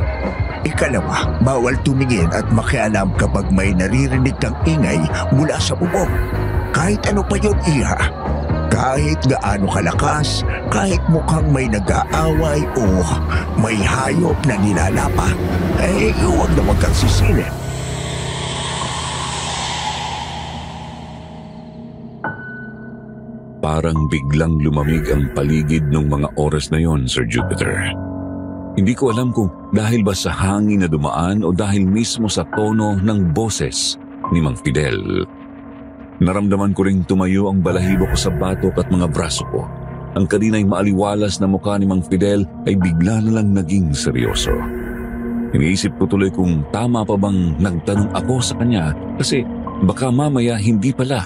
Ikalawa, bawal tumingin at makialam kapag may naririnig kang ingay mula sa bubong. Kahit ano pa yun, Iha. Kahit gaano kalakas, kahit mukhang may nag-aaway o may hayop na nilalapa, huwag na wag kang sisilip. Parang biglang lumamig ang paligid ng mga oras na yon, Sir Jupiter. Hindi ko alam kung dahil ba sa hangin na dumaan o dahil mismo sa tono ng boses ni Mang Fidel. Naramdaman ko ring tumayo ang balahibo ko sa batok at mga braso ko. Ang kanina'y maaliwalas na mukha ni Mang Fidel ay bigla na lang naging seryoso. Iniisip ko tuloy kung tama pa bang nagtanong ako sa kanya kasi baka mamaya hindi pala.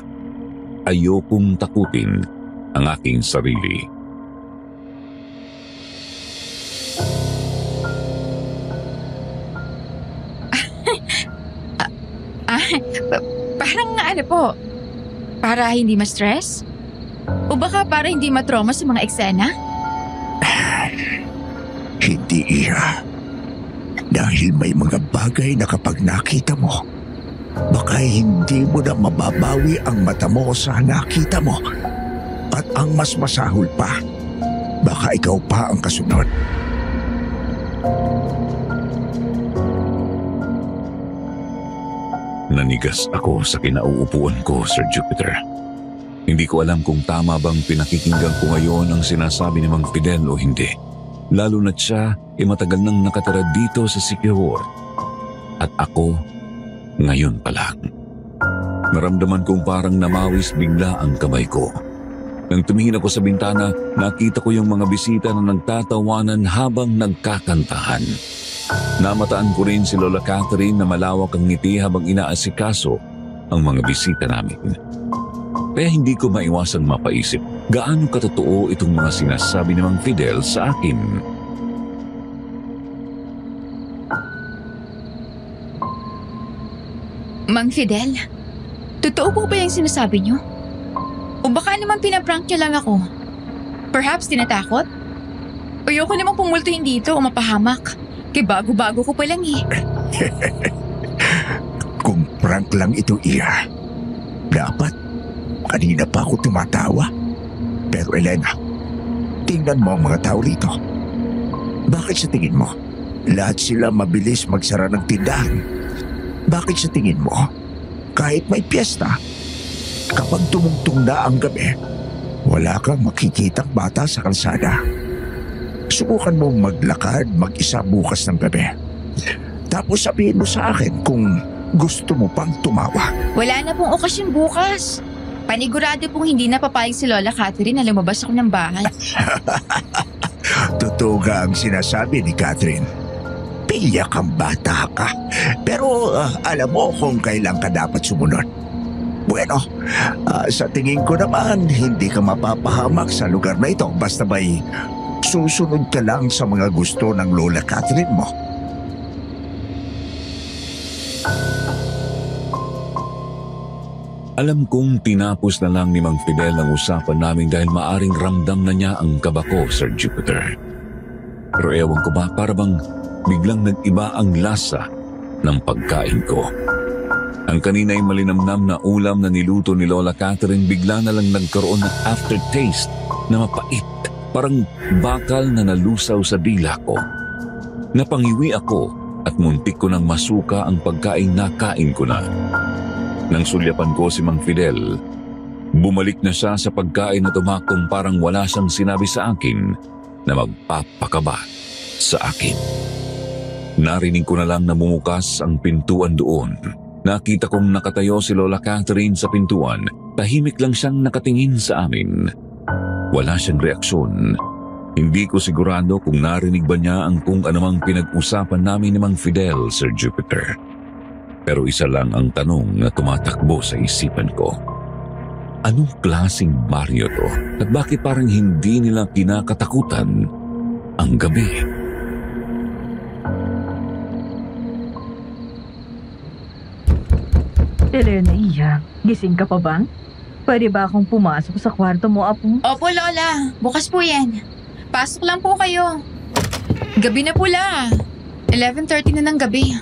Ayokong takutin ang aking sarili. Parang ano po, para hindi ma-stress? O baka para hindi matrauma sa mga eksena? Hindi, Iha. Dahil may mga bagay na kapag nakita mo, baka hindi mo na mababawi ang mata mo sa nakita mo. At ang mas masahol pa, baka ikaw pa ang kasunod. Nanigas ako sa kinauupuan ko, Sir Jupiter. Hindi ko alam kung tama bang pinakikinggan ko ngayon ang sinasabi ni Mang Fidel o hindi. Lalo na't siya matagal nang nakatira dito sa Siquijor. At ako, ngayon pa lang. Naramdaman kong parang namawis bigla ang kamay ko. Nang tumingin ako sa bintana, nakita ko yung mga bisita na nagtatawanan habang nagkakantahan. Namataan ko rin si Lola Catherine na malawak ang ngiti habang inaasikaso ang mga bisita namin. Kaya hindi ko maiwasang mapaisip gaano katotoo itong mga sinasabi ni Mang Fidel sa akin. Mang Fidel, totoo po ba yung sinasabi niyo? O baka naman pinaprank niyo lang ako? Perhaps tinatakot? Ayoko namang pumultuhin dito o mapahamak. Kaya bago-bago ko pa lang Kung prank lang ito, Iha, dapat kanina pa ako tumatawa. Pero Elena, tingnan mo ang mga tao rito. Bakit sa tingin mo, lahat sila mabilis magsara ng tindahan? Bakit sa tingin mo, kahit may piyesta, kapag tumungtong na ang gabi, wala kang makikitang bata sa kalsada. Subukan mo maglakad mag-isa bukas ng gabi. Tapos sabihin mo sa akin kung gusto mo pang tumawa. Wala na pong okasyon bukas. Panigurado pong hindi na papayag si Lola Catherine na lumabas ako ng bahay. Totoo nga ang sinasabi ni Catherine. Piyak ang bata ka. Pero alam mo kung kailan ka dapat sumunod. Bueno, sa tingin ko naman, hindi ka mapapahamak sa lugar na ito basta may susunod ka lang sa mga gusto ng Lola Catherine mo. Alam kong tinapos na lang ni Mang Fidel ang usapan namin dahil maaring ramdam na niya ang kaba ko, Sir Jupiter. Pero ewan ko ba, para bang biglang nag-iba ang lasa ng pagkain ko. Ang kanina'y malinamnam na ulam na niluto ni Lola Catherine bigla na lang nagkaroon ng aftertaste na mapait. Parang bakal na nalusaw sa dila ko. Napangiwi ako at muntik ko nang masuka ang pagkain na kain ko na. Nang sulyapan ko si Mang Fidel, bumalik na siya sa pagkain at umakong parang wala siyang sinabi sa akin na magpapakaba sa akin. Narinig ko na lang na bumukas ang pintuan doon. Nakita kong nakatayo si Lola Catherine sa pintuan. Tahimik lang siyang nakatingin sa amin. Wala siyang reaksyon. Hindi ko sigurado kung narinig ba niya ang kung anumang pinag-usapan namin ni Mang Fidel, Sir Jupiter. Pero isa lang ang tanong na tumatakbo sa isipan ko. Anong klaseng baryo to? At bakit parang hindi nila kinakatakutan ang gabi? Elena, gising ka pa ba? Pwede ba akong pumasok sa kwarto mo, Apo? Opo, Lola. Bukas po yan. Pasok lang po kayo. Gabi na pula. 11:30 na ng gabi.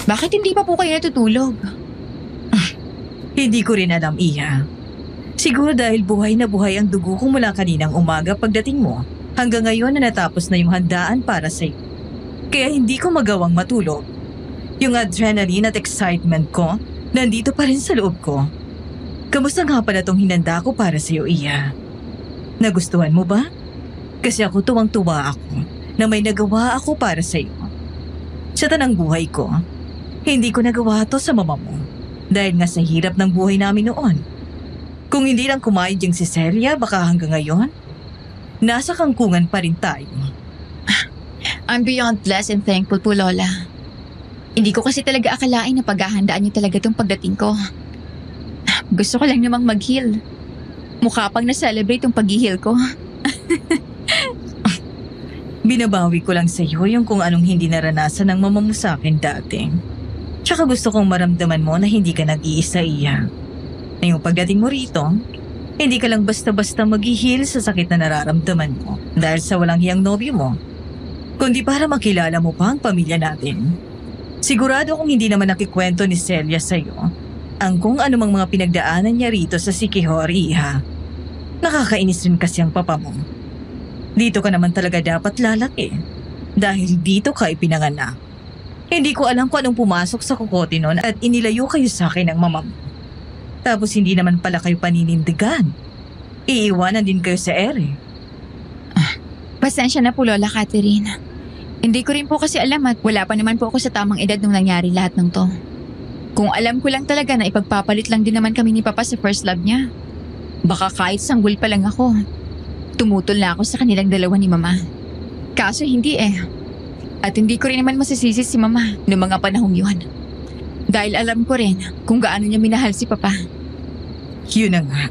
Bakit hindi pa po kayo natutulog? Hindi ko rin alam, Iha. Siguro dahil buhay na buhay ang dugo ko mula kaninang umaga pagdating mo. Hanggang ngayon na natapos na yung handaan para sa'yo. Kaya hindi ko magawang matulog. Yung adrenaline at excitement ko, nandito pa rin sa loob ko. Kamusta nga pala tong hinanda ko para sa'yo, Iha? Nagustuhan mo ba? Kasi ako tuwang-tuwa ako na may nagawa ako para sa'yo. Sa tanang buhay ko, hindi ko nagawa to sa mama mo dahil nga sa hirap ng buhay namin noon. Kung hindi lang kumayod yung si Celia, baka hanggang ngayon, nasa kangkungan pa rin tayo. I'm beyond blessed and thankful po, Lola. Hindi ko kasi talaga akalain na paghahandaan niyo talaga itong pagdating ko. Gusto ko lang namang mag-heal. Mukha pang na-celebrate yung pag-heal ko. Binabawi ko lang sa iyo yung kung anong hindi naranasan ng mama mo sa akin dati. Tsaka gusto kong maramdaman mo na hindi ka nag-iisa, Iha. Na yung pagdating mo rito, hindi ka lang basta-basta mag-heal sa sakit na nararamdaman mo dahil sa walang hiyang nobyo mo, kundi para makilala mo pa ang pamilya natin. Sigurado kung hindi naman nakikwento ni Celia sa iyo ang kung anumang mga pinagdaanan niya rito sa Siquijor, Iha. Nakakainis rin kasi ang papa mo. Dito ka naman talaga dapat lalaki dahil dito ka ipinanganak. Hindi ko alam kung anong pumasok sa kukote noon at inilayo kayo sa akin ng mama mo. Tapos hindi naman pala kayo paninindigan. Iiwanan din kayo sa ere. Pasensya na po, Lola Catherine. Hindi ko rin po kasi alam at wala pa naman po ako sa tamang edad nung nangyari lahat ng to. Kung alam ko lang talaga na ipagpapalit lang din naman kami ni Papa sa first love niya, baka kahit sanggol pa lang ako, tumutol na ako sa kanilang dalawa ni Mama. Kaso hindi eh. At hindi ko rin naman masisisi si Mama noong mga panahong yun. Dahil alam ko rin kung gaano niya minahal si Papa. Yun na nga.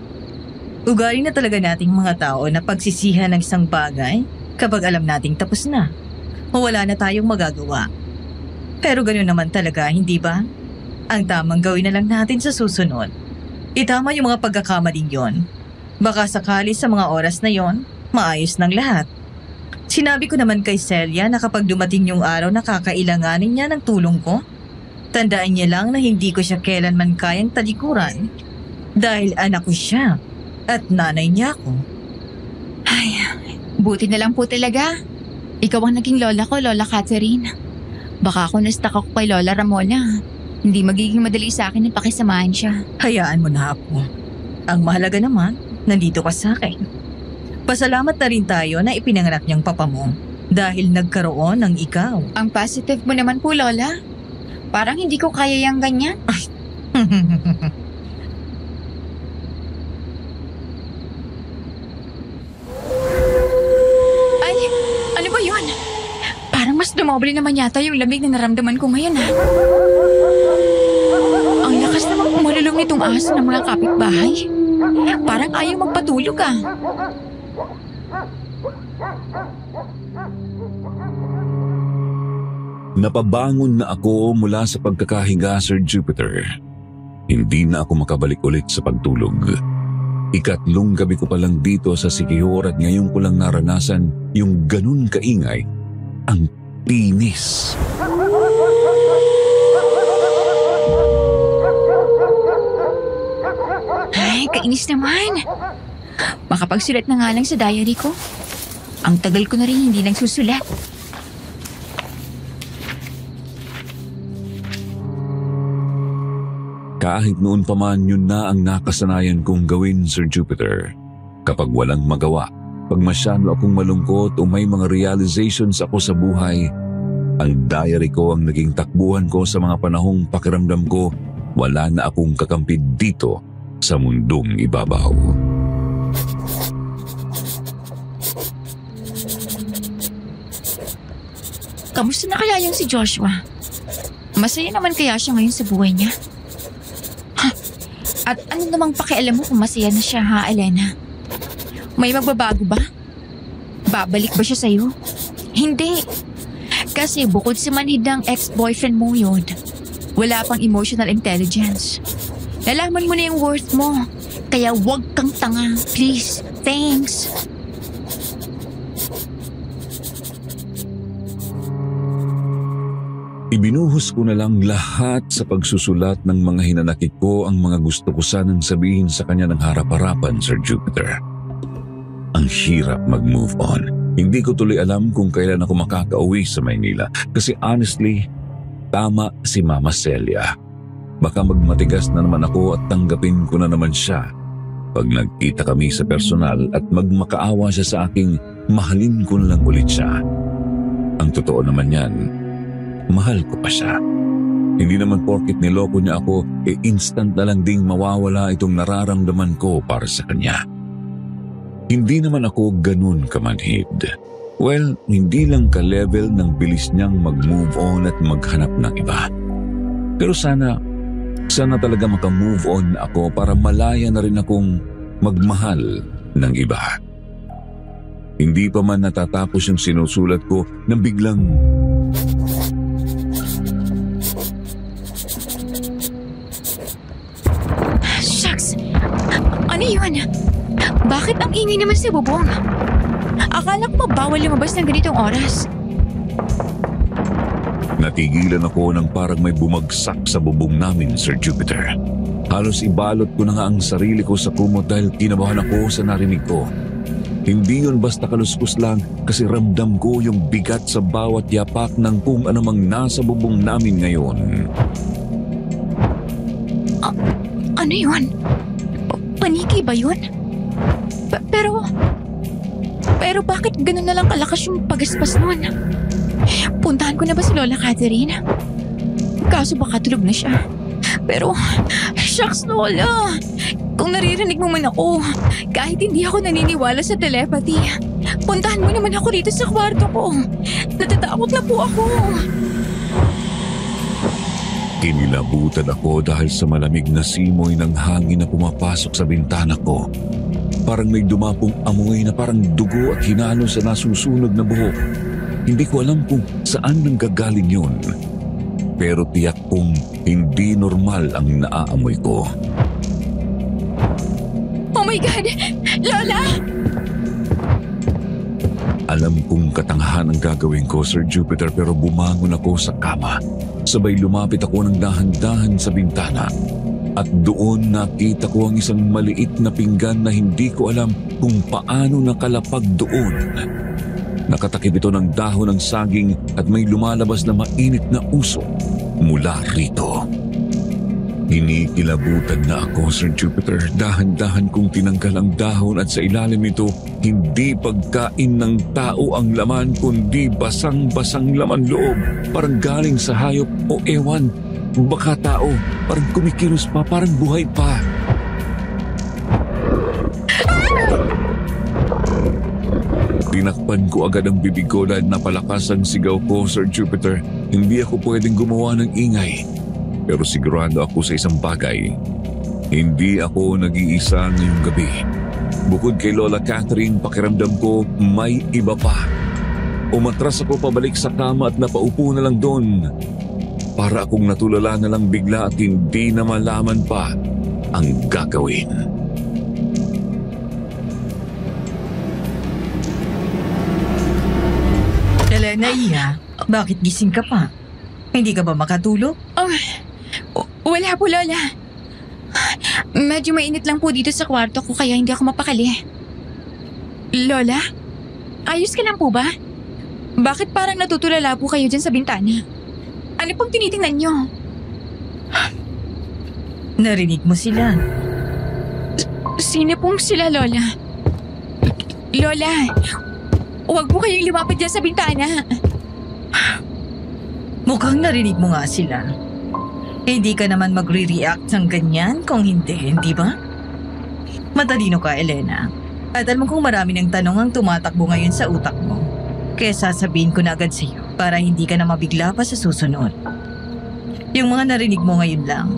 Ugali na talaga nating mga tao na pagsisihan ng isang bagay kapag alam nating tapos na. O wala na tayong magagawa. Pero ganoon naman talaga, hindi ba? Ang tamang gawin na lang natin sa susunod. Itama yung mga pagkakamaling yon. Baka sakali sa mga oras na yon, maayos ng lahat. Sinabi ko naman kay Celia na kapag dumating yung araw na kakailanganin niya ng tulong ko, tandaan niya lang na hindi ko siya kailanman kayang talikuran dahil anak ko siya at nanay niya ako. Ay, buti na lang po talaga. Ikaw ang naging lola ko, Lola Catherine. Baka ako na-stuck ako kay Lola Ramona. Hindi magiging madali sa akin na pakisamahan siya. Hayaan mo na, Apo. Ang mahalaga naman, nandito ka sa akin. Pasalamat na rin tayo na ipinanganak niyang papa mo dahil nagkaroon ng ikaw. Ang positive mo naman po, Lola. Parang hindi ko kaya yung ganyan. Ay, ano ba yun? Parang mas dumoble naman yata yung lamig na naramdaman ko ngayon, ha? Ang lakas namang umalulong nitong aso ng mga kapitbahay. Parang ayaw magpatulog, ah. Napabangon na ako mula sa pagkakahiga, Sir Jupiter. Hindi na ako makabalik ulit sa pagtulog. Ikatlong gabi ko pa lang dito sa Siquijor at ngayon ko lang naranasan yung ganun kaingay, ang tinis. Ay, kainis naman. Makapagsulat na nga lang sa diary ko. Ang tagal ko na rin hindi nagsusulat. Kahit noon pa man, yun na ang nakasanayan kong gawin, Sir Jupiter. Kapag walang magawa, pag masyado akong malungkot o may mga realizations ako sa buhay, ang diary ko ang naging takbuhan ko sa mga panahong pakiramdam ko wala na akong kakampi dito sa mundong ibabaw. Kamusta na kaya yung si Joshua? Masaya naman kaya siya ngayon sa buhay niya? At ano namang pakialam mo kung masaya na siya, ha, Elena? May magbabago ba? Babalik ba siya sa'yo? Hindi. Kasi bukod sa manhid ng ex-boyfriend mo yun, wala pang emotional intelligence. Nalaman mo na yung worth mo. Kaya huwag kang tanga. Please. Thanks. Ibinuhos ko na lang lahat sa pagsusulat ng mga hinanakit ko ang mga gusto ko sanang sabihin sa kanya ng harap-harapan, Sir Jupiter. Ang hirap mag-move on. Hindi ko tuloy alam kung kailan ako makakauwi sa Maynila kasi honestly, tama si Mama Celia. Baka magmatigas na naman ako at tanggapin ko na naman siya pag nagkita kami sa personal at magmakaawa siya sa aking mahalin ko na lang ulit siya. Ang totoo naman yan, mahal ko pa siya. Hindi naman porkit niloko niya ako, instant na lang ding mawawala itong nararamdaman ko para sa kanya. Hindi naman ako ganun kamanhid. Well, hindi lang ka-level ng bilis niyang mag-move on at maghanap ng iba. Pero sana talaga maka-move on ako para malaya na rin akong magmahal ng iba. Hindi pa man natatapos yung sinusulat ko nang biglang Shucks! Ano yun? Bakit ang ingay naman si Bubong? Akala ko bawal lumabas ng ganitong oras. natigilan ako nang parang may bumagsak sa bubong namin, Sir Jupiter. Halos ibalot ko na nga ang sarili ko sa kumot dahil kinabahan ako sa narinig ko. Hindi yun basta kaluskos lang kasi ramdam ko yung bigat sa bawat yapak ng kung anumang nasa bubong namin ngayon. Ano yun? Paniki ba yun? Pero bakit ganun na lang kalakas yung pagaspas nun? Puntahan ko na ba si Lola Catherine? Kaso baka tulog na siya. Pero, shucks Lola! Kung naririnig mo man ako, kahit hindi ako naniniwala sa telepathy, puntahan mo naman ako dito sa kwarto ko. Natatakot na po ako. Kinilabutan ako dahil sa malamig na simoy ng hangin na pumapasok sa bintana ko. Parang may dumapong amoy na parang dugo at hinalo sa nasusunog na buhok. Hindi ko alam kung saan nanggagaling yun. Pero tiyak kong hindi normal ang naaamoy ko. Oh my God! Lola! Alam kong katangahan ang gagawin ko, Sir Jupiter, pero bumangon ako sa kama. Sabay lumapit ako ng dahan-dahan sa bintana. At doon nakita ko ang isang maliit na pinggan na hindi ko alam kung paano nakalapag doon. Nakatakip ito ng dahon ng saging at may lumalabas na mainit na usok mula rito. Kinikilabutan na ako, Sir Jupiter. Dahan-dahan kong tinanggal ang dahon at sa ilalim nito, hindi pagkain ng tao ang laman, kundi basang-basang laman loob. Parang galing sa hayop o ewan. Baka tao, parang kumikilos pa, parang buhay pa. Tinakpan ko agad ang bibig ko dahil napalakas ang sigaw ko, Sir Jupiter. Hindi ako pwedeng gumawa ng ingay. Pero sigurado ako sa isang bagay. Hindi ako nag-iisa ngayong gabi. Bukod kay Lola Catherine, pakiramdam ko may iba pa. Umatras ako pabalik sa kama at napaupo na lang doon. Para akong natulala na lang bigla at hindi na malaman pa ang gagawin. Elena, Iha, bakit gising ka pa? Hindi ka ba makatulog? Wala po, Lola. Medyo mainit lang po dito sa kwarto ko kaya hindi ako mapakali. Lola? Ayos ka lang po ba? Bakit parang natutulala po kayo dyan sa bintana? Ano pong tinitingnan nyo? Narinig mo sila. Sino pong sila, Lola? Lola, huwag po kayong lumapit dyan sa bintana. Mukhang narinig mo nga sila. Hindi ka naman magre-react ng ganyan kung hindi ba? Matalino ka, Elena. At alam kong marami ng tanong ang tumatakbo ngayon sa utak mo. Kaya sasabihin ko na agad sa iyo para hindi ka na mabigla pa sa susunod. Yung mga narinig mo ngayon lang,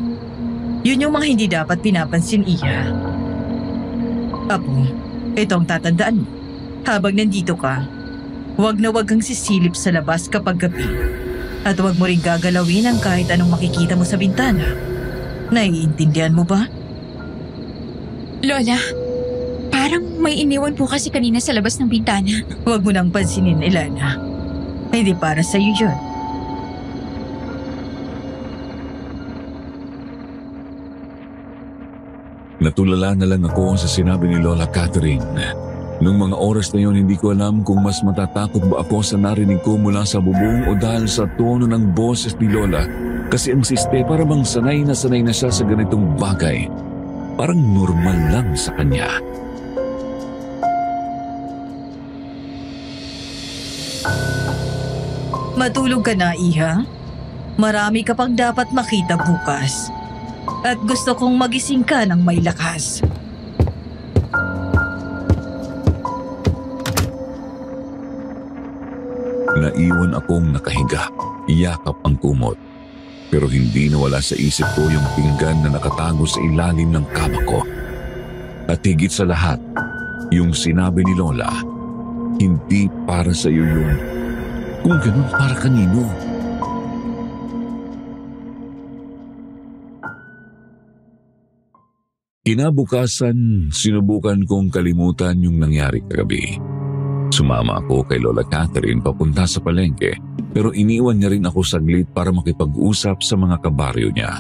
yun yung mga hindi dapat pinapansin, Iha. Apo, itong tatandaan mo. Habang nandito ka, huwag na huwag kang sisilip sa labas kapag gabi. At huwag mo rin gagalawin ang kahit anong makikita mo sa bintana. Naiintindihan mo ba? Lola, parang may iniwan po kasi kanina sa labas ng bintana. Huwag mo nang pansinin, Elena. Hindi para sa iyo yun. Natulala na lang ako sa sinabi ni Lola Catherine. Nung mga oras na yon, hindi ko alam kung mas matatakot ba ako sa narinig ko mula sa bubong o dahil sa tono ng boses ni Lola. Kasi ang siste para bang sanay na siya sa ganitong bagay. Parang normal lang sa kanya. Matulog ka na, Iha. Marami ka pang dapat makita bukas. At gusto kong magising ka ng may lakas. Naiwan akong nakahiga, iyakap ang kumot. Pero hindi nawala sa isip ko yung pinggan na nakatago sa ilalim ng kama ko. At higit sa lahat, yung sinabi ni Lola, hindi para sa iyo yun. Kung ganun, para kanino? Kinabukasan, sinubukan kong kalimutan yung nangyari kagabi. Sumama ako kay Lola Catherine papunta sa palengke, pero iniwan niya rin ako saglit para makipag-usap sa mga kabaryo niya.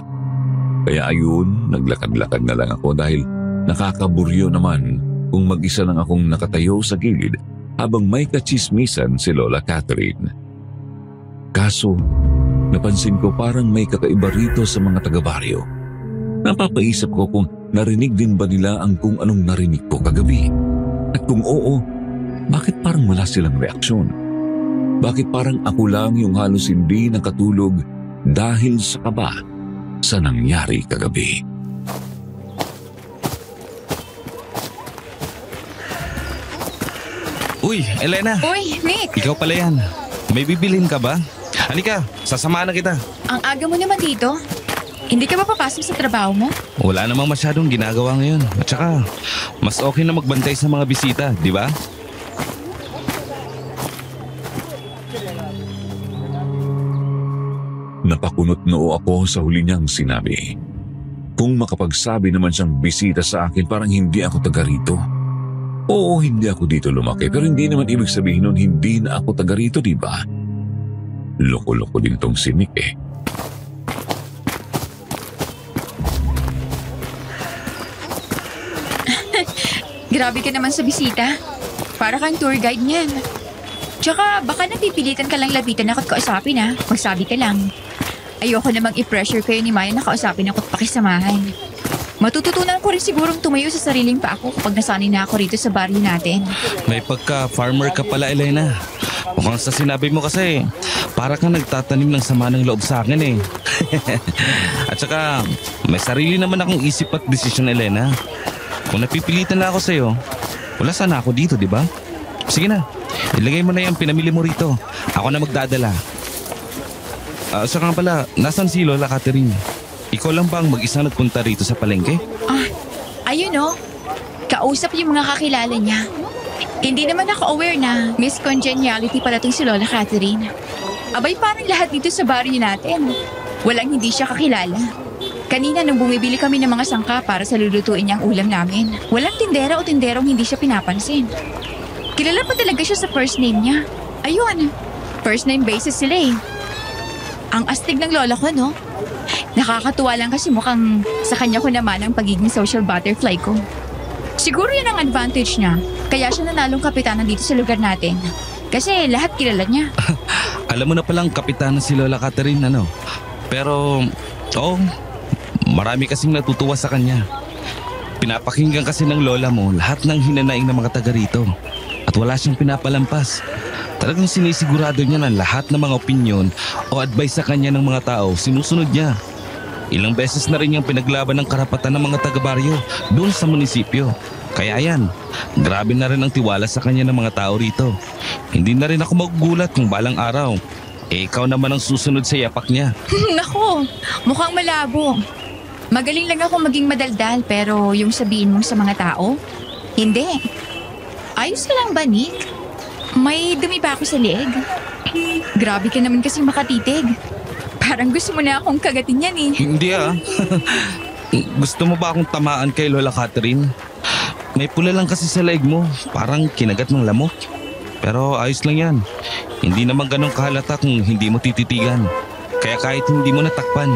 Kaya ayun, naglakad-lakad na lang ako dahil nakakaburyo naman kung mag-isa lang akong nakatayo sa gilid habang may katsismisan si Lola Catherine. Kaso, napansin ko parang may kakaiba rito sa mga taga-baryo. Napapaisip ko kung narinig din ba nila ang kung anong narinig ko kagabi. At kung oo, bakit parang wala silang reaksyon? Bakit parang ako lang yung halos hindi nakatulog dahil sa kaba sa nangyari kagabi? Uy, Elena! Uy, Nick! Ikaw pala yan. May bibilhin ka ba? Halika, sasamahan na kita. Ang aga mo naman dito. Hindi ka ba papasok sa trabaho mo? Wala namang masyadong ginagawa ngayon. At saka, mas okay na magbantay sa mga bisita, di ba? Napakunot noo ako sa huli niyang sinabi. Kung makapagsabi naman siyang bisita sa akin, parang hindi ako taga rito. Oo, hindi ako dito lumaki, pero hindi naman ibig sabihin nun hindi na ako taga rito, di ba? Loko-loko din tong si Nick eh. Grabe ka naman sa bisita. Para kang tour guide niyan. Tsaka baka napipilitan ka lang lapitan ako at kausapin ha. Magsabi ka lang. Ayoko namang i-pressure kayo ni Maya na kausapin ako at pakisamahan. Matututunan ko rin sigurong tumayo sa sariling pa ako kapag nasanay na ako rito sa baryo natin. May pagka-farmer ka pala, Elena. Mukhang sa sinabi mo kasi, para kang nagtatanim ng sama ng loob sa akin eh. At saka, may sarili naman akong isip at desisyon, Elena. Kung napipilitan na ako sa'yo, wala sana ako dito, di ba? Sige na, ilagay mo na yung pinamili mo rito. Ako na magdadala. Saka pala, nasan si Lola Catherine? Ikaw lang ba ang mag-isang nagpunta rito sa palengke? Ayun o. Kausap yung mga kakilala niya. Hindi naman ako aware na Miss Congeniality pala itong si Lola Catherine. Abay, parang lahat dito sa baryo natin. Walang hindi siya kakilala. Kanina nung bumibili kami ng mga sangka para sa lulutuin niyang ulam namin, walang tindera o tinderong hindi siya pinapansin. Kilala pa talaga siya sa first name niya. Ayun, first name basis sila eh. Ang astig ng lola ko, no? Nakakatuwa lang kasi mukhang sa kanya ko naman ang pagiging social butterfly ko. Siguro yan ang advantage niya. Kaya siya nanalong kapitanan dito sa lugar natin. Kasi lahat kilala niya. Alam mo na palang kapitana si Lola Catherine, ano? Pero, marami kasing natutuwa sa kanya. Pinapakinggan kasi ng lola mo lahat ng hinanaing ng mga taga rito. At wala siyang pinapalampas. Talagang sinisigurado niya na lahat ng mga opinyon o advice sa kanya ng mga tao sinusunod niya. Ilang beses na rin niyang pinaglaban ng karapatan ng mga taga-baryo doon sa munisipyo. Kaya yan, grabe na rin ang tiwala sa kanya ng mga tao rito. Hindi na rin ako magugulat kung balang araw, ikaw naman ang susunod sa yapak niya. Nako, mukhang malabo. Magaling lang ako maging madaldal pero yung sabihin mo sa mga tao, hindi. Ayos ka lang ba, Nick? May dumi ba ako sa leeg? Grabe ka naman kasing makatitig. Parang gusto mo na akong kagatin yan eh. Hindi Gusto mo ba akong tamaan kay Lola Catherine? May pula lang kasi sa leeg mo, parang kinagat ng lamok. Pero ayos lang yan. Hindi naman ganun kahalata kung hindi mo tititigan. Kaya kahit hindi mo natakpan.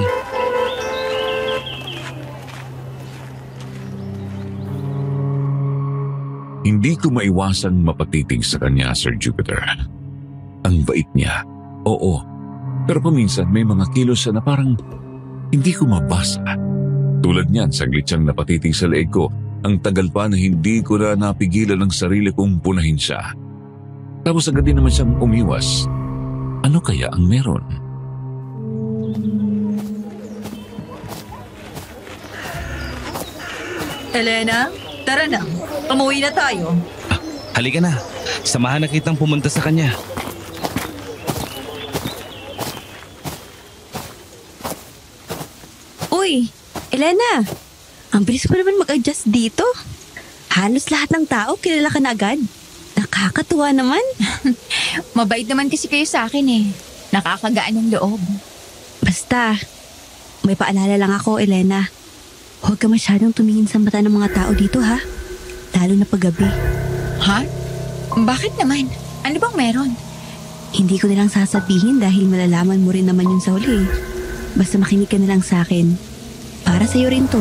Hindi ko maiwasang mapatitig sa kanya, Sir Jupiter. Ang bait niya, oo. Pero paminsan may mga kilos na parang hindi ko mabasa. Tulad niyan, saglit siyang napatitig sa leeg ko. Ang tagal pa na hindi ko na napigilan ang sarili kong punahin siya. Tapos agad din naman siyang umiwas. Ano kaya ang meron? Elena, tara na. Umuwi na tayo. Halika na, samahan na kitang pumunta sa kanya. Uy, Elena, ang bilis mo naman mag-adjust dito. Halos lahat ng tao kilala ka na agad. Nakakatuwa naman. Mabait naman kasi kayo sa akin eh. Nakakagaan ng loob. Basta, may paalala lang ako, Elena. Huwag ka masyadong tumingin sa mata ng mga tao dito, ha? Lalo na paggabi. Ha? Bakit naman? Ano bang meron? Hindi ko nilang sasabihin dahil malalaman mo rin naman yun sa huli. Basta makinig ka na lang sa akin. Para sa'yo rin to.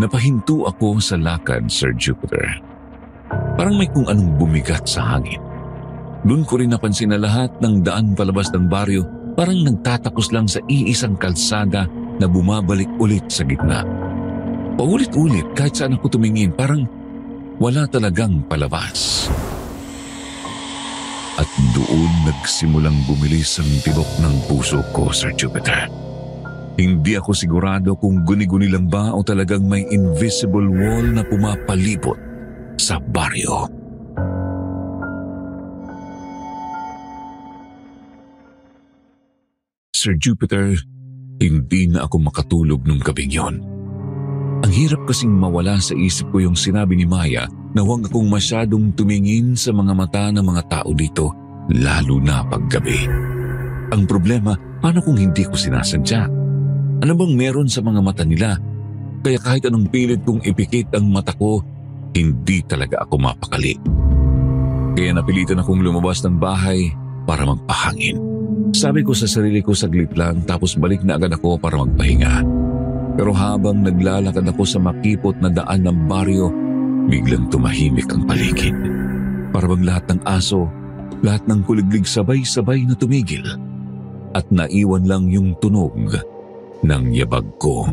Napahinto ako sa lakad, Sir Jupiter. Parang may kung anong bumigat sa hangin. Doon ko rin napansin na lahat ng daan palabas ng baryo parang nagtatapos lang sa iisang kalsada na bumabalik ulit sa gitna. Paulit-ulit kahit saan ako tumingin, parang wala talagang palabas. At doon nagsimulang bumilis ang tibok ng puso ko, Sir Jupiter. Hindi ako sigurado kung guni-guni lang ba o talagang may invisible wall na pumapalibot sa baryo. Sir Jupiter, hindi na ako makatulog nung gabing yon. Ang hirap kasing mawala sa isip ko yung sinabi ni Maya na huwag akong masyadong tumingin sa mga mata ng mga tao dito, lalo na paggabi. Ang problema, paano kung hindi ko sinasadya? Ano bang meron sa mga mata nila? Kaya kahit anong pilit kong ipikit ang mata ko, hindi talaga ako mapakali. Kaya napilitan akong lumabas ng bahay para magpahangin. Sabi ko sa sarili ko saglit lang tapos balik na agad ako para magpahinga. Pero habang naglalakad ako sa makipot na daan ng baryo, biglang tumahimik ang paligid. Para bang lahat ng aso, lahat ng kuliglig sabay-sabay na tumigil at naiwan lang yung tunog ng yabag ko.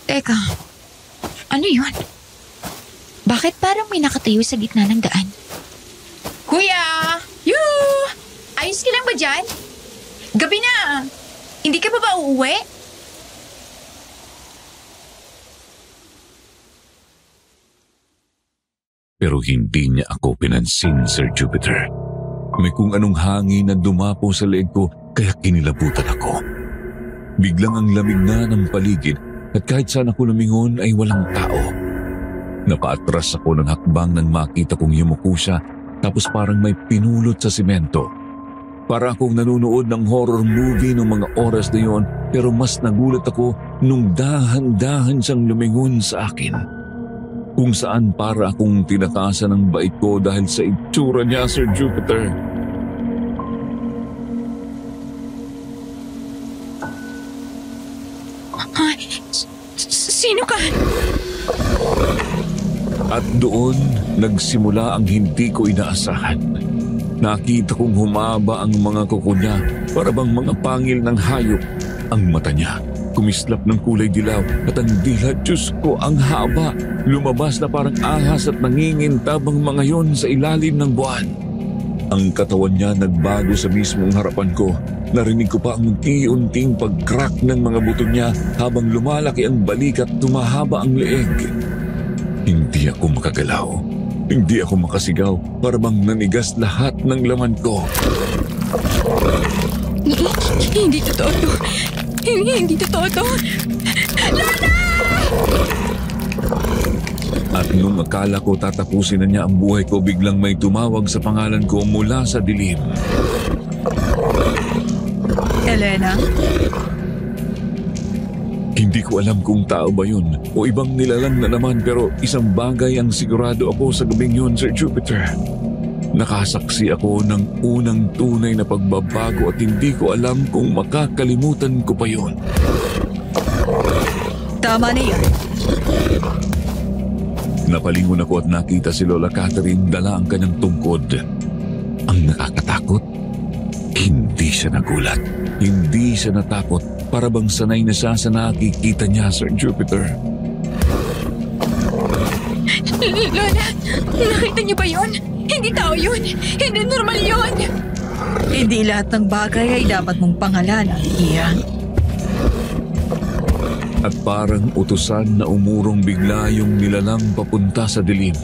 Teka, ano yun? Bakit parang may nakatayo sa gitna ng daan? Kuya! Yoo! Ayos ka lang ba dyan? Gabi na! Hindi ka ba uuwi? Pero hindi niya ako pinansin, Sir Jupiter. May kung anong hangin na dumapo sa leeg ko kaya kinilabutan ako. Biglang ang lamig na ng paligid at kahit saan ako lumingon ay walang tao. Napaatras ako ng hakbang nang makita kong yumuko siya tapos parang may pinulot sa simento. Para akong nanonood ng horror movie noong mga oras na yon pero mas nagulat ako nung dahan-dahan siyang lumingon sa akin. Kung saan para akong tinakasan ng bait ko dahil sa itsura niya, Sir Jupiter. Sino ka? At doon nagsimula ang hindi ko inaasahan. Nakita kong humaba ang mga kuko niya para bang mga pangil ng hayop. Ang mata niya, kumislap ng kulay dilaw at ang dila, Diyos ko, ang haba. Lumabas na parang ahas at nangingintabang mga yon sa ilalim ng buwan. Ang katawan niya nagbago sa mismong harapan ko. Narinig ko pa ang unti-unting pag-crack ng mga buto niya habang lumalaki ang balik at tumahaba ang leeg. Hindi ako makagalaw. Hindi ako makasigaw. Para bang nanigas lahat ng laman ko. Hindi totoo to. Hindi totoo to. Lana! At nung akala ko tatapusin na niya ang buhay ko, biglang may tumawag sa pangalan ko mula sa dilim. Elena? Hindi ko alam kung tao ba yun o ibang nilalang na naman pero isang bagay ang sigurado ako sa gabing yun, Sir Jupiter. Nakasaksi ako ng unang tunay na pagbabago at hindi ko alam kung makakalimutan ko pa yun. Tama na yan. Napalingon ako at nakita si Lola Catherine dala ang kanyang tungkod. Ang nakakatakot, hindi siya nagulat. Hindi siya natakot. Para bang sanay na siya sa nakikita niya, Sir Jupiter. Lola, nakita niyo ba yun? Hindi tao yun. Hindi normal yun. Hindi lahat ng bagay ay dapat mong pangalanan, Ian. At parang utusan na umurong bigla yung nilalang papunta sa dilim.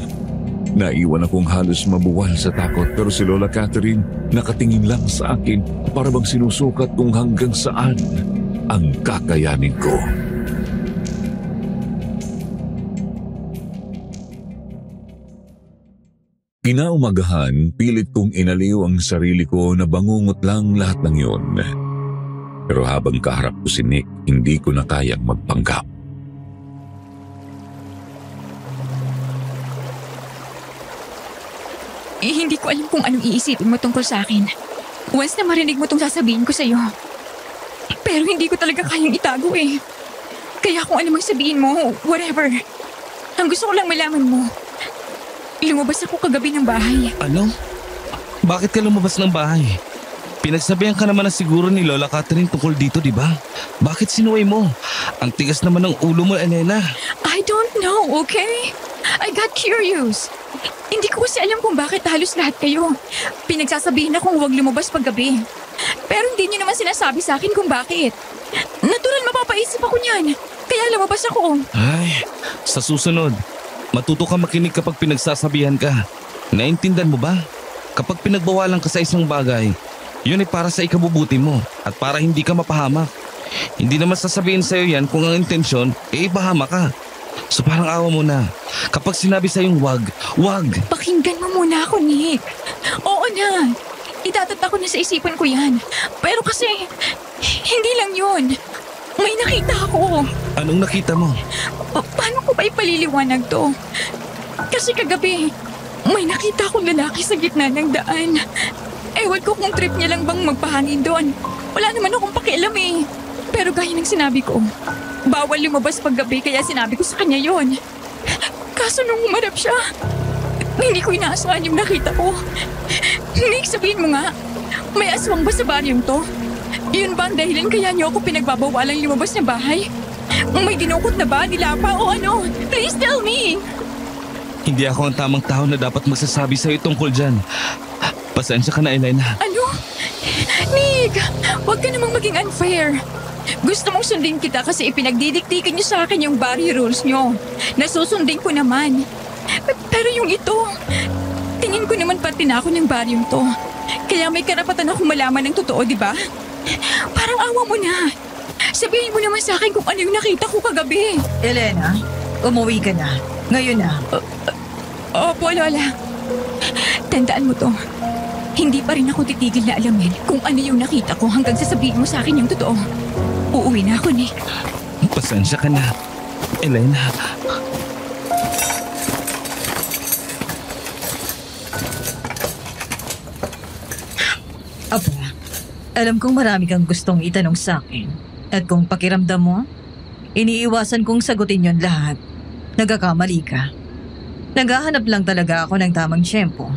Naiwan akong halos mabuwal sa takot pero si Lola Catherine nakatingin lang sa akin para bang sinusukat kung hanggang saan ang kakayanin ko. Kinaumagahan, pilit kong inaliw ang sarili ko na bangungot lang lahat ng yun. Pero habang kaharap ko si Nick, hindi ko na kayang magpanggap. Hindi ko alam kung anong iisipin mo tungkol sa akin. Once na marinig mo itong sasabihin ko sa'yo. Pero hindi ko talaga kayang itago eh. Kaya kung ano mang sabihin mo, whatever. Ang gusto ko lang malaman mo. Lumabas ako kagabi ng bahay. Ano? Bakit ka lumabas ng bahay? Pinagsabihan ka naman na siguro ni Lola Catherine tungkol dito, di ba? Bakit sinuway mo? Ang tigas naman ng ulo mo, Elena. I don't know, okay? I got curious. Hindi ko kasi alam kung bakit halos lahat kayo. Pinagsasabihin na kung huwag lumabas paggabi. Pero hindi niyo naman sinasabi sa akin kung bakit. Natural mapapaisip ako niyan. Kaya lumabas ako. Ay, sa susunod, matuto ka makinig kapag pinagsasabihan ka. Naintindihan mo ba? Kapag pinagbawalan ka sa isang bagay, yun ay para sa ikabubuti mo at para hindi ka mapahamak. Hindi naman sasabihin sa'yo yan kung ang intensyon ay ipahamak ka. So parang awa mo na. Kapag sinabi sa'yong wag. Pakinggan mo muna ako, Nick. Oo na. Itatatak ko na sa isipan ko yan. Pero kasi, hindi lang yun. May nakita ako. Anong nakita mo? Paano ko ba ipaliliwanag to? Kasi kagabi, may nakita akong lalaki sa gitna ng daan. Ewan ko kung trip niya lang bang magpahangin doon. Wala naman akong pakialam eh. Pero gaya ng sinabi ko, bawal lumabas paggabi kaya sinabi ko sa kanya yon. Kaso nung umarap siya, hindi ko inaasahan yung nakita ko. Nick, sabihin mo nga, may aswang ba sa baryong to? Yun ba ang dahilan kaya niyo ako pinagbabawalang lumabas na bahay? May dinukot na ba, nilapa o ano? Please tell me! Hindi ako ang tamang tao na dapat magsasabi sa'yo tungkol dyan. Pasensya ka na, Elena. Ano? Nick, huwag ka namang maging unfair. Gusto mong sundin kita kasi ipinagdidiktikan niyo sa akin yung barrio rules niyo. Nasusundin ko naman. Pero yung ito, tingin ko naman pati na ako ng baryong to. Kaya may karapatan akong malaman ng totoo, di ba? Parang awa mo na. Sabihin mo naman sa akin kung ano yung nakita ko kagabi. Elena, umuwi ka na. Ngayon na. Opo, Lola. Tandaan mo to. Hindi pa rin ako titigil na alamin kung ano yung nakita ko hanggang sasabihin mo sa akin yung totoo. Uuwi na ako, Nick. Pasensya ka na, Elena. Apo, alam kong marami kang gustong itanong sa akin. At kung pakiramdam mo, iniiwasan kong sagutin yon lahat. Nagkakamali ka. Naghahanap lang talaga ako ng tamang tiyempo.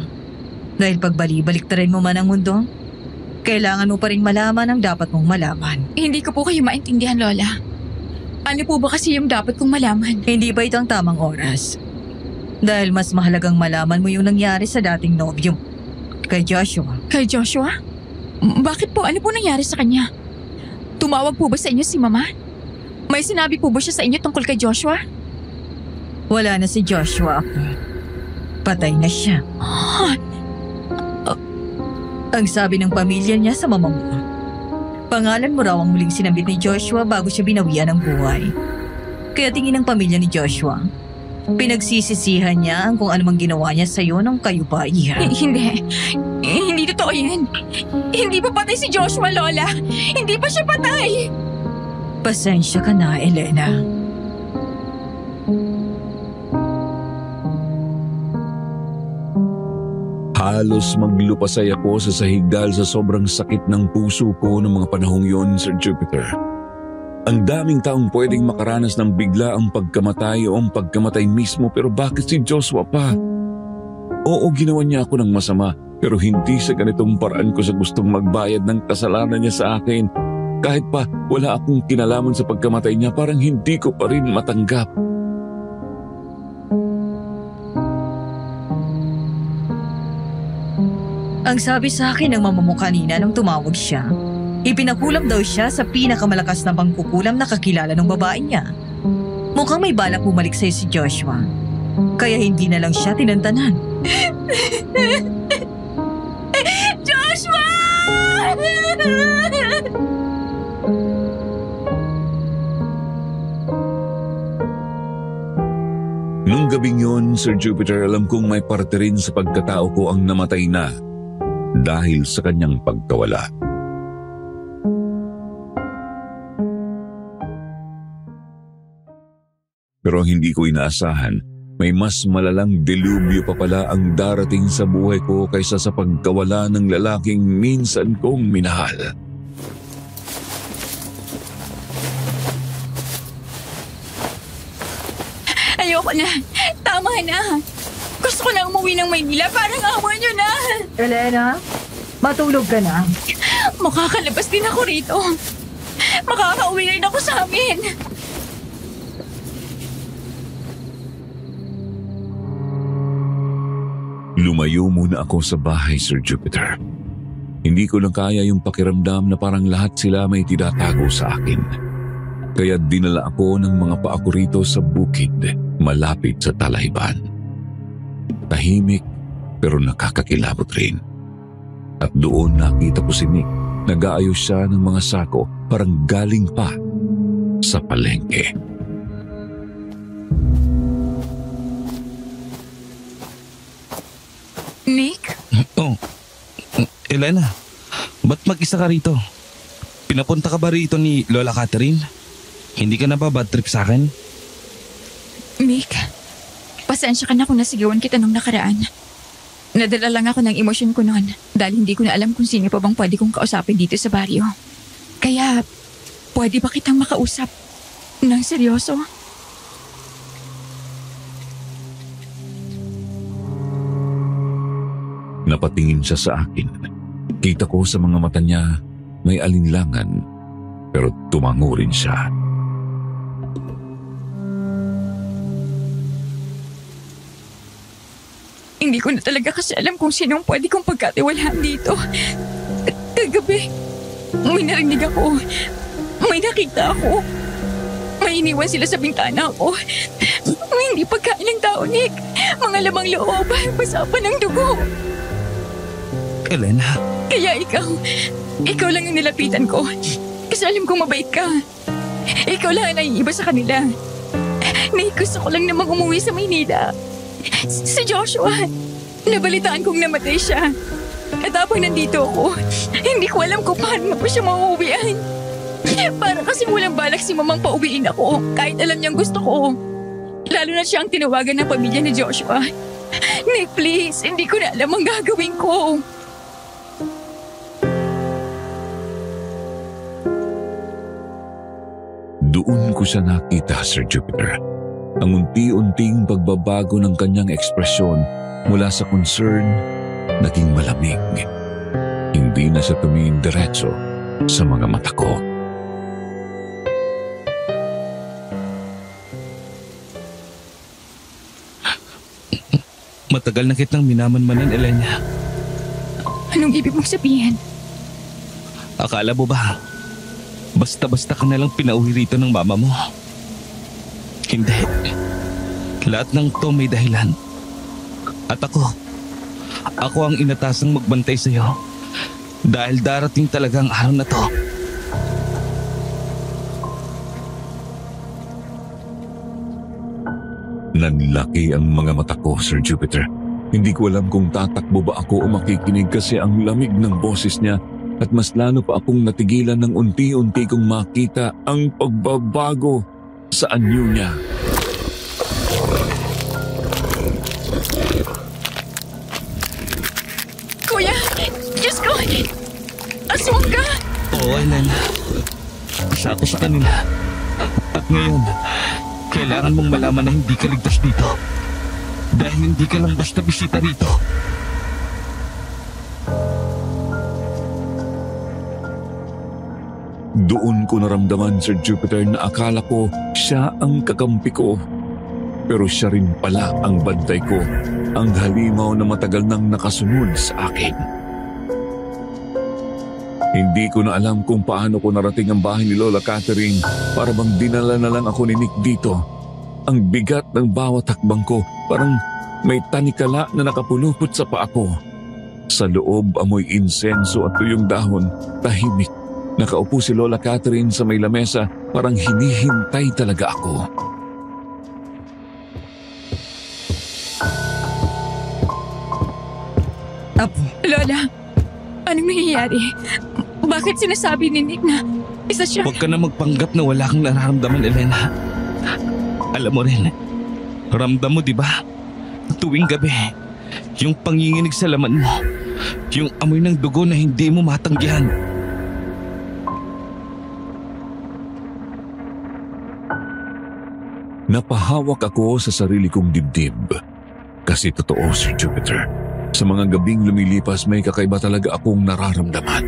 Dahil pagbali-balik rin mo man ang mundo, kailangan mo pa rin malaman ang dapat mong malaman. Hindi ko po kayo maintindihan, Lola. Ano po ba kasi yung dapat kong malaman? Hindi ba ito ang tamang oras? Dahil mas mahalagang malaman mo yung nangyari sa dating nobyo, kay Joshua. Kay Joshua? Bakit po? Ano po nangyari sa kanya? Tumawag po ba sa inyo si Mama? May sinabi po ba siya sa inyo tungkol kay Joshua? Wala na si Joshua, Apo. Patay na siya. Ang sabi ng pamilya niya sa mama mo, pangalan mo raw ang muling sinambit ni Joshua bago siya binawian ng buhay. Kaya tingin ng pamilya ni Joshua, pinagsisisihan niya ang kung anumang ginawa niya sa'yo nung kayo pa iha. Hindi totoo yan. Hindi pa patay si Joshua, Lola. Hindi pa siya patay. Pasensya ka na, Elena. Halos maglupasay ako sa sahig dahil sa sobrang sakit ng puso ko noong mga panahong yon, Sir Jupiter. Ang daming taong pwedeng makaranas ng bigla ang pagkamatay o ang pagkamatay mismo, pero bakit si Joshua pa? Oo, ginawa niya ako ng masama, pero hindi sa ganitong paraan ko sa gustong magbayad ng kasalanan niya sa akin. Kahit pa wala akong kinalaman sa pagkamatay niya, parang hindi ko pa rin matanggap. Ang sabi sa akin ng mama mo kanina nung tumawag siya, ipinakulam daw siya sa pinakamalakas na pangkukulam na kakilala ng babae niya. Mukhang may balak bumalik sa'yo si Joshua, kaya hindi na lang siya tinantanan. Joshua! Nung gabing yon, Sir Jupiter, alam kong may parte rin sa pagkatao ko ang namatay na dahil sa kanyang pagkawala. Pero hindi ko inaasahan, may mas malalang delubyo pa pala ang darating sa buhay ko kaysa sa pagkawala ng lalaking minsan kong minahal. Ayoko na. Tama na. Gusto ko na umuwi ng Maynila. Parang awa niyo na. Elena, matulog ka na. Makakalabas din ako rito. Makakauwi rin ako sa amin. Lumayo muna ako sa bahay, Sir Jupiter. Hindi ko lang kaya yung pakiramdam na parang lahat sila may tinatago sa akin. Kaya dinala ako ng mga paa ko rito sa bukid, malapit sa Talayban. Tahimik pero nakakakilabot rin. At doon nakita ko si Nick. Nag-aayos siya ng mga sako, parang galing pa sa palengke. Nick? Oh, Elena, ba't mag-isa ka rito? Pinapunta ka ba rito ni Lola Catherine? Hindi ka na ba bad trip sa akin? Nick, pasensya ka na kung nasigawan kita nung nakaraan. Nadala lang ako ng emosyon ko noon dahil hindi ko na alam kung sino pa bang pwede kong kausapin dito sa baryo. Kaya, Pwede ba kitang makausap ng seryoso? Napatingin siya sa akin. Kita ko sa mga mata niya may alinlangan, pero tumango rin siya. Hindi ko na talaga kasi alam kung sinong pwede kong pagkatiwalaan dito. Kagabi, may narinig ako. May nakita ako. May iniwan sila sa bintana ko. Hindi pagkain ng tao, Nick. Mga lamang loob, basa pa ng dugo. Elena, Kaya ikaw lang yung nilapitan ko. Kasi alam kong mabait ka. Ikaw lang ang naiiba sa kanila. Nick, gusto ko lang namang umuwi sa Maynila. Si Joshua, nabalitaan kong namatay siya. At habang nandito ako, hindi ko alam kung paano na pa siya mauuwian. Para kasing walang balak si mamang pauwiin ako kahit alam niyang gusto ko. Lalo na siya ang tinawagan ng pamilya ni Joshua. Nick, please, hindi ko na alam ang gagawin ko. Doon ko siya nakita, Sir Jupiter. Ang unti-unting pagbabago ng kanyang ekspresyon mula sa concern, naging malamig. Hindi na siya tumingin diretso sa mga mata ko. matagal na kitang minamanmanan, Elena. Anong ibig mong sabihin? Akala mo ba, basta-basta ka nalang pinauwi rito ng mama mo? Hindi. Lahat ng to may dahilan. At ako ang inatasang magbantay sa'yo. Dahil darating talaga ang araw na to. Nanlaki ang mga mata ko, Sir Jupiter. Hindi ko alam kung tatakbo ba ako o makikinig kasi ang lamig ng boses niya at mas lalo pa akong natigilan ng unti-unti kong makita ang pagbabago sa anyo niya. Kuya! Diyos ko! Aswang ka! Oo, Elena. Isa ako sa kanila. At ngayon, kailangan mong malaman na hindi ka ligtas dito. Dahil hindi ka lang basta bisita rito. Doon ko naramdaman, Sir Jupiter, na akala ko siya ang kakampi ko. Pero siya rin pala ang bantay ko, ang halimaw na matagal nang nakasunod sa akin. Hindi ko na alam kung paano ko narating ang bahay ni Lola Catherine para bang dinala na lang ako ni Nick dito. Ang bigat ng bawat hakbang ko, parang may tanikala na nakapulupot sa paa ko. Sa loob, amoy insenso at tuyong dahon, tahimik. Nakaupo si Lola Catherine sa may lamesa, parang hinihintay talaga ako. Apo, Lola, anong nangyayari? Bakit sinasabi ni Nick na isa siya? Huwag ka na magpanggap na wala kang nararamdaman, Elena. Alam mo rin, ramdam mo, di ba? Tuwing gabi, yung panginginig sa laman mo, yung amoy ng dugo na hindi mo matanggihan. Napahawak ako sa sarili kong dibdib. Kasi totoo, Sir Jupiter. Sa mga gabing lumilipas may kakaiba talaga akong nararamdaman.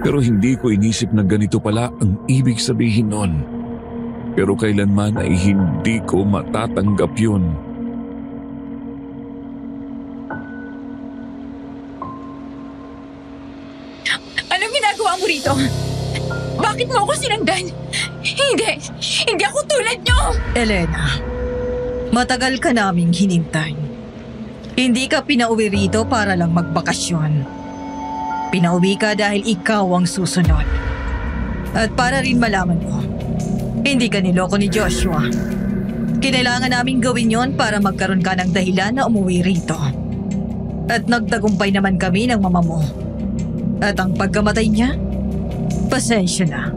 Pero hindi ko inisip na ganito pala ang ibig sabihin nun. Pero kailanman ay hindi ko matatanggap yun. Anong ginagawa mo rito? Bakit mo ako sinundan? Hindi ako tulad nyo! Elena, matagal ka naming hinintay. Hindi ka pinauwi rito para lang magbakasyon. Pinauwi ka dahil ikaw ang susunod. At para rin malaman mo, hindi ka niloko ni Joshua. Kinailangan naming gawin yon para magkaroon ka ng dahilan na umuwi rito. At nagtagumpay naman kami ng mama mo. At ang pagkamatay niya, pasensya na.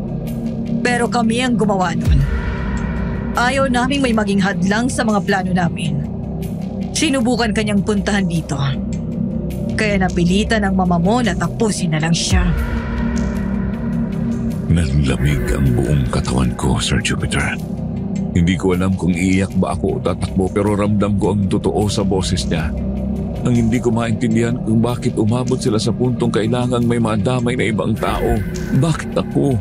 Pero kami ang gumawa nun. Ayaw naming may maging hadlang sa mga plano namin. Sinubukan kanyang puntahan dito. Kaya napilitan ng mama mo na tapusin na lang siya. Nanlamig ang buong katawan ko, Sir Jupiter. Hindi ko alam kung iiyak ba ako o tatakbo pero ramdam ko ang totoo sa boses niya. Ang hindi ko maintindihan kung bakit umabot sila sa puntong kailangang may madamay na ibang tao. Bakit ako?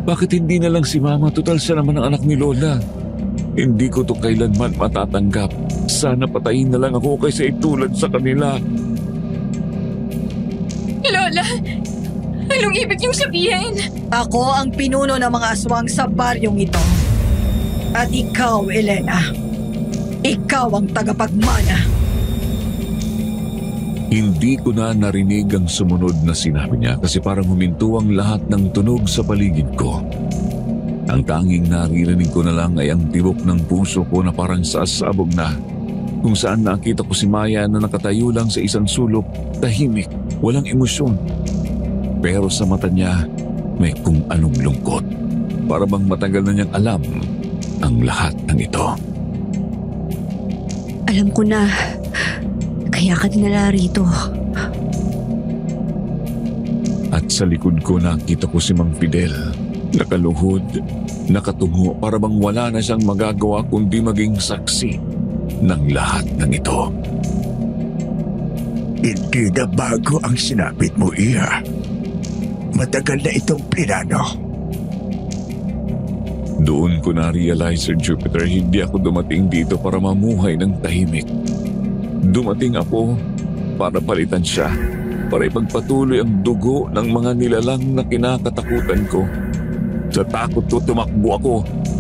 Bakit hindi na lang si Mama? Total siya naman ang anak ni Lola. Hindi ko to kailanman matatanggap. Sana patayin na lang ako kaysa itulad sa kanila. Lola, anong ibig niyong sabihin? Ako ang pinuno ng mga aswang sa baryong ito. At ikaw, Elena, ikaw ang tagapagmana. Hindi ko na narinig ang sumunod na sinabi niya kasi parang huminto ang lahat ng tunog sa paligid ko. Ang tanging naririnig ko na lang ay ang tibok ng puso ko na parang sasabog na. Kung saan nakita ko si Maya na nakatayo lang sa isang sulok, tahimik, walang emosyon. Pero sa mata niya, may kung anong lungkot. Para bang matagal na niyang alam ang lahat ng ito. Alam ko na. Kaya ka dinala rito. At sa likod ko nakita ko si Mang Fidel. Nakaluhod, nakatungo para bang wala na siyang magagawa kundi maging saksi ng lahat ng ito. Hindi na bago ang sinapit mo, Iha. Matagal na itong plinano. Doon ko na-realize, Sir Jupiter, hindi ako dumating dito para mamuhay ng tahimik. Dumating ako para palitan siya, para ipagpatuloy ang dugo ng mga nilalang na kinakatakutan ko. Sa takot ko tumakbo ako.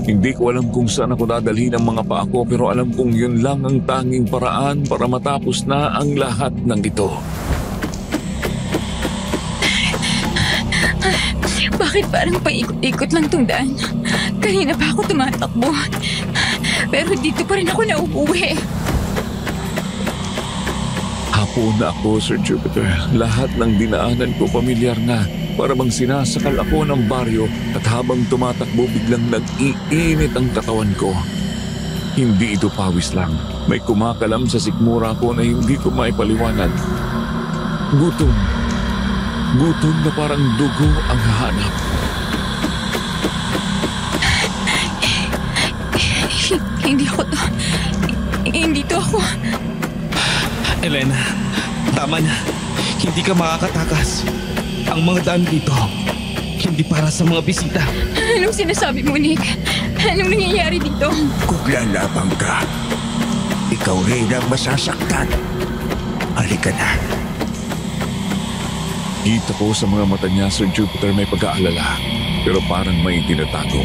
Hindi ko alam kung saan ako dadalhin ang mga paa ko pero alam kong yun lang ang tanging paraan para matapos na ang lahat ng ito. Bakit parang paikot-ikot lang tong daan? Kanina pa ako tumatakbo. Pero dito pa rin ako nauuwi. Hapon na ako, Sir Jupiter. Lahat ng dinaanan ko pamilyar na. Para bang sinasakal ako ng baryo at habang tumatakbo biglang nag-iinit ang katawan ko. Hindi ito pawis lang. May kumakalam sa sikmura ko na hindi ko maipaliwanag. Gutom. Gutom na parang dugo ang hahanap. Hindi ako to. Hindi to ako. Elena, tama na. Hindi ka makakatakas. Ang mga daan dito, hindi para sa mga bisita. Anong sinasabi mo, Nick? Anong nangyayari dito? Kung lalabang ka, ikaw rin ang masasaktan. Halika na. Kita ko sa mga mata niya, Sir Jupiter, may pag-aalala. Pero parang may tinatago.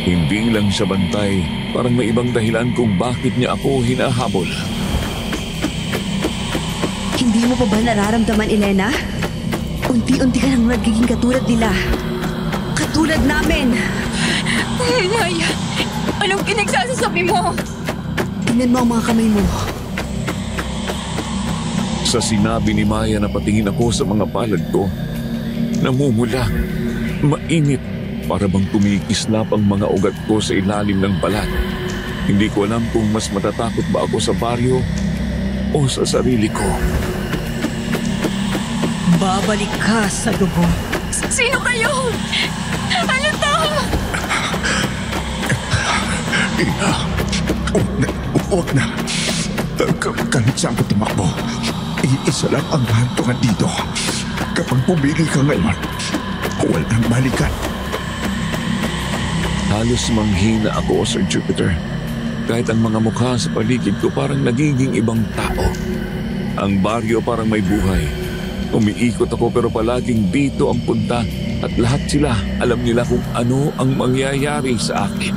Hindi lang siya bantay, parang may ibang dahilan kung bakit niya ako hinahabol. Hindi mo pa ba nararamdaman, Elena? Unti-unti ka nang nagiging katulad nila. Katulad namin. Maya, anong pinagsasasabi mo? Tingnan mo ang mga kamay mo. Sa sinabi ni Maya na patingin ako sa mga palad ko, namumula, mainit, para bang kumikislap ang mga ugat ko sa ilalim ng balat. Hindi ko alam kung mas matatakot ba ako sa baryo o sa sarili ko. Babalik ka sa dugo. Sino kayo? Ano to? Iha, huwag na. Kahit saan ko tumakbo, iisa lang ang hantungan dito. Kapag pumili ka ngayon, walang balikan. Halos manghina ako, Sir Jupiter. Kahit ang mga mukha sa paligid ko parang nagiging ibang tao. Ang baryo parang may buhay. Umiikot ako pero palaging dito ang punta at lahat sila alam nila kung ano ang mangyayari sa akin.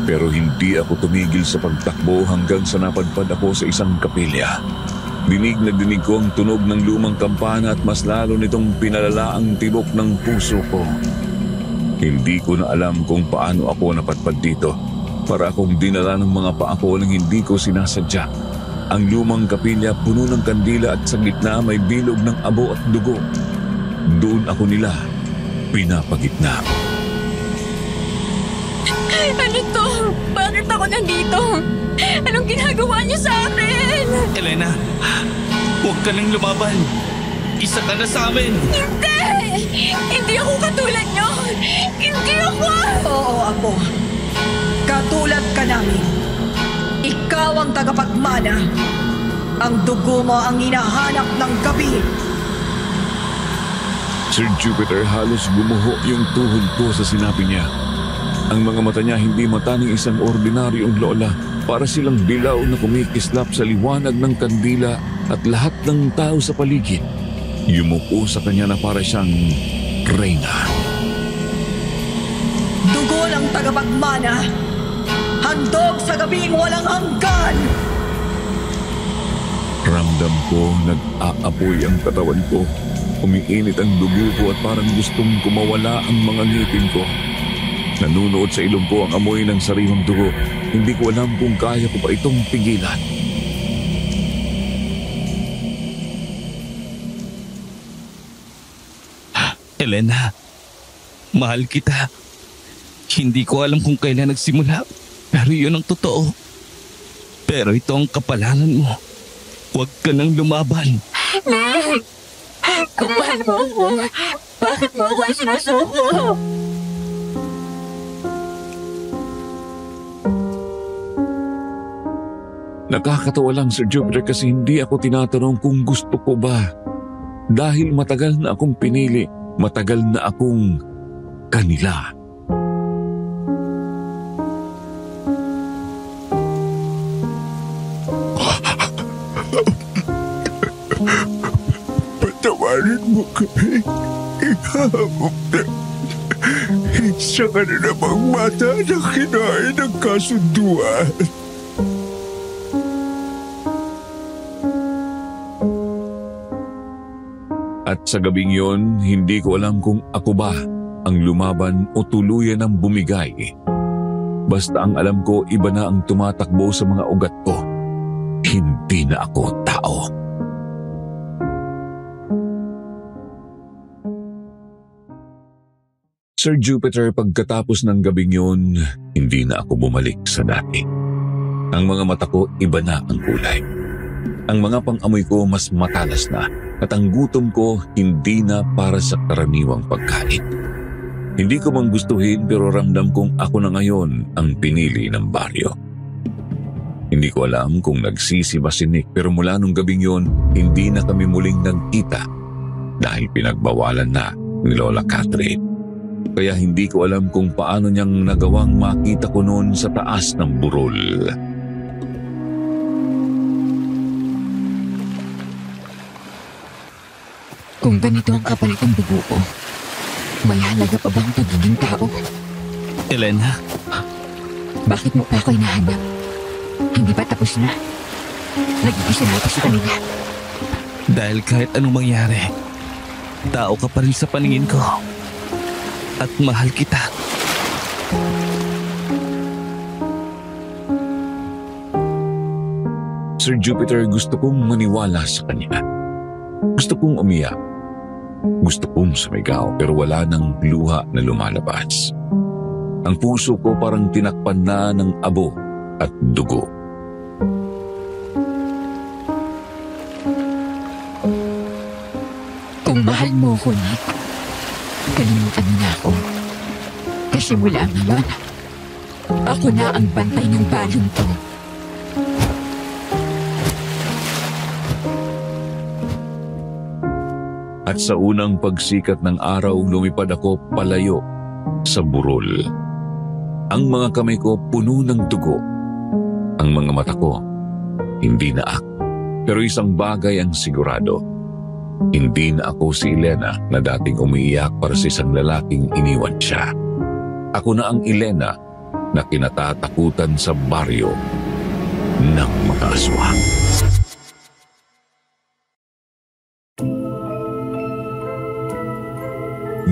Pero hindi ako tumigil sa pagtakbo hanggang sa napadpad ako sa isang kapilya. Dinig na dinig ko ang tunog ng lumang kampana at mas lalo nitong pinalala ang tibok ng puso ko. Hindi ko na alam kung paano ako napadpad dito. Para akong dinala ng mga paa ko nang hindi ko sinasadya. Ang lumang kapilya puno ng kandila at sa gitna may bilog ng abo at dugo. Doon ako nila pinapagitna. Ano to? Bakit ako nandito? Anong ginagawa niyo sa akin? Elena, huwag ka nang lumaban. Isa ka na sa amin. Hindi! Hindi ako katulad nyo! Hindi ako! Oo, Apo. Katulad ka namin. Ikaw ang tagapagmana. Ang dugo mo ang hinahanap ng gabi. Sir Jupiter, halos gumuho yung tuhod ko sa sinabi niya. Ang mga mata niya hindi mata ng isang ordinaryong lola. Para silang dilaw na kumikislap sa liwanag ng kandila at lahat ng tao sa paligid. Yumuko sa kanya na para siyang reyna. Dugo ng tagapagmana. Handog sa gabing walang hanggan. Ramdam ko nag-aapoy ang katawan ko. Umiinit ang dugo ko at parang gustong kumawala ang mga ngipin ko. Nanunood sa ilong ko ang amoy ng sariwang dugo. Hindi ko alam kung kaya ko pa itong pigilan. Elena, mahal kita. Hindi ko alam kung kailan nagsimula, pero yun ang totoo. Pero ito ang kapalaran mo. Huwag ka nang lumaban. Meg! Kung mahal mo ako, bakit mo ako sinusuko? Nakakatawa lang, Sir Jupiter, kasi hindi ako tinatanong kung gusto ko ba. Dahil matagal na akong pinili, matagal na akong kanila. Patawarin mo kami. Ihahamok na. Isa ka na namang mata na kinain ng kasunduan. At sa gabing yon, hindi ko alam kung ako ba ang lumaban o tuluyan ng bumigay. Basta ang alam ko, iba na ang tumatakbo sa mga ugat ko. Hindi na ako tao. Sir Jupiter, pagkatapos ng gabing yon, hindi na ako bumalik sa dati. Ang mga mata ko, iba na ang kulay. Ang mga pang-amoy ko mas matalas na at ang gutom ko hindi na para sa karaniwang pagkain. Hindi ko mang gustuhin pero ramdam kong ako na ngayon ang pinili ng baryo. Hindi ko alam kung nagsisi ba si Nick pero mula nung gabing yon, hindi na kami muling nagkita dahil pinagbawalan na ni Lola Catherine. Kaya hindi ko alam kung paano niyang nagawang makita ko noon sa taas ng burol. Kung ganito ang kapalit ng dugo ko, may halaga pa bang pagiging tao? Elena, Bakit mo pa ako hinahanap? Hindi ba tapos na? Nag-iisa na ako sa kanila. dahil kahit anong mangyari, tao ka pa rin sa paningin ko. At mahal kita. Sir Jupiter, gusto kong maniwala sa kanya. Gusto kong umiyak. Gusto kong sumigaw pero wala nang luha na lumalabas. Ang puso ko parang tinakpan na ng abo at dugo. Kung mahal mo ko, Nick, kalimutan mo na ako. Kasi mula ngayon, ako na ang bantay ng balon to. At sa unang pagsikat ng araw, lumipad ako palayo sa burol. Ang mga kamay ko puno ng dugo. Ang mga mata ko hindi naak. Pero isang bagay ang sigurado. Hindi na ako si Elena na dating umiiyak para sa isang lalaking iniwan siya. Ako na ang Elena na kinatatakutan sa baryo ng mga aswang.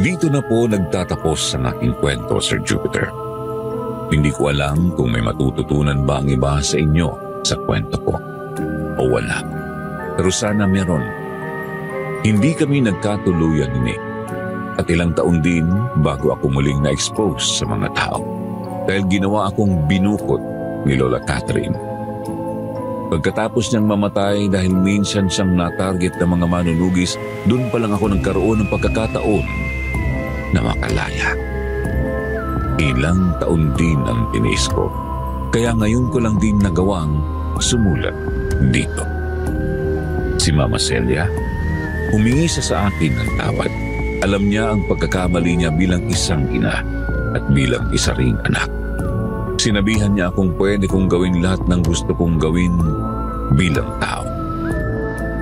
Dito na po nagtatapos ang aking kwento, Sir Jupiter. Hindi ko alam kung may matututunan ba ang iba sa inyo sa kwento ko o wala. Pero sana meron. Hindi kami nagkatuluyan ni Nick at ilang taon din bago ako muling na-expose sa mga tao dahil ginawa akong binukot ni Lola Catherine. Pagkatapos niyang mamatay dahil minsan siyang natarget ng mga manunugis, doon pa lang ako nagkaroon ng pagkakataon na makalaya. Ilang taon din ang tiniis ko, kaya ngayon ko lang din nagawang sumulat dito. Si Mama Celia, humingi siya sa akin ng tawad. Alam niya ang pagkakamali niya bilang isang ina at bilang isa ring anak. Sinabihan niya akong pwede kong gawin lahat ng gusto kong gawin bilang tao.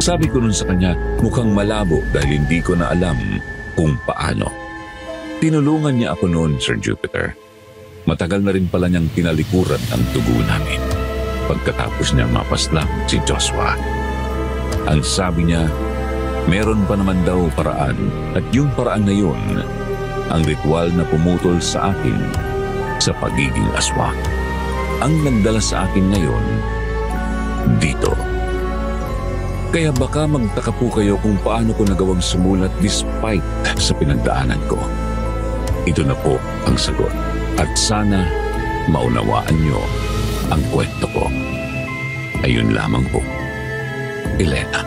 Sabi ko nun sa kanya, mukhang malabo dahil hindi ko na alam kung paano. Tinulungan niya ako noon, Sir Jupiter. Matagal na rin pala niyang tinalikuran ang dugo namin. Pagkatapos niyang mapaslang si Joshua. Ang sabi niya, meron pa naman daw paraan at yung paraan na yun, ang ritual na pumutol sa akin sa pagiging aswang. Ang nagdala sa akin ngayon, dito. Kaya baka magtaka po kayo kung paano ko nagawang sumulat despite sa pinagdaanan ko. Ito na po ang sagot. At sana maunawaan niyo ang kwento ko. Ayun lamang po, Elena.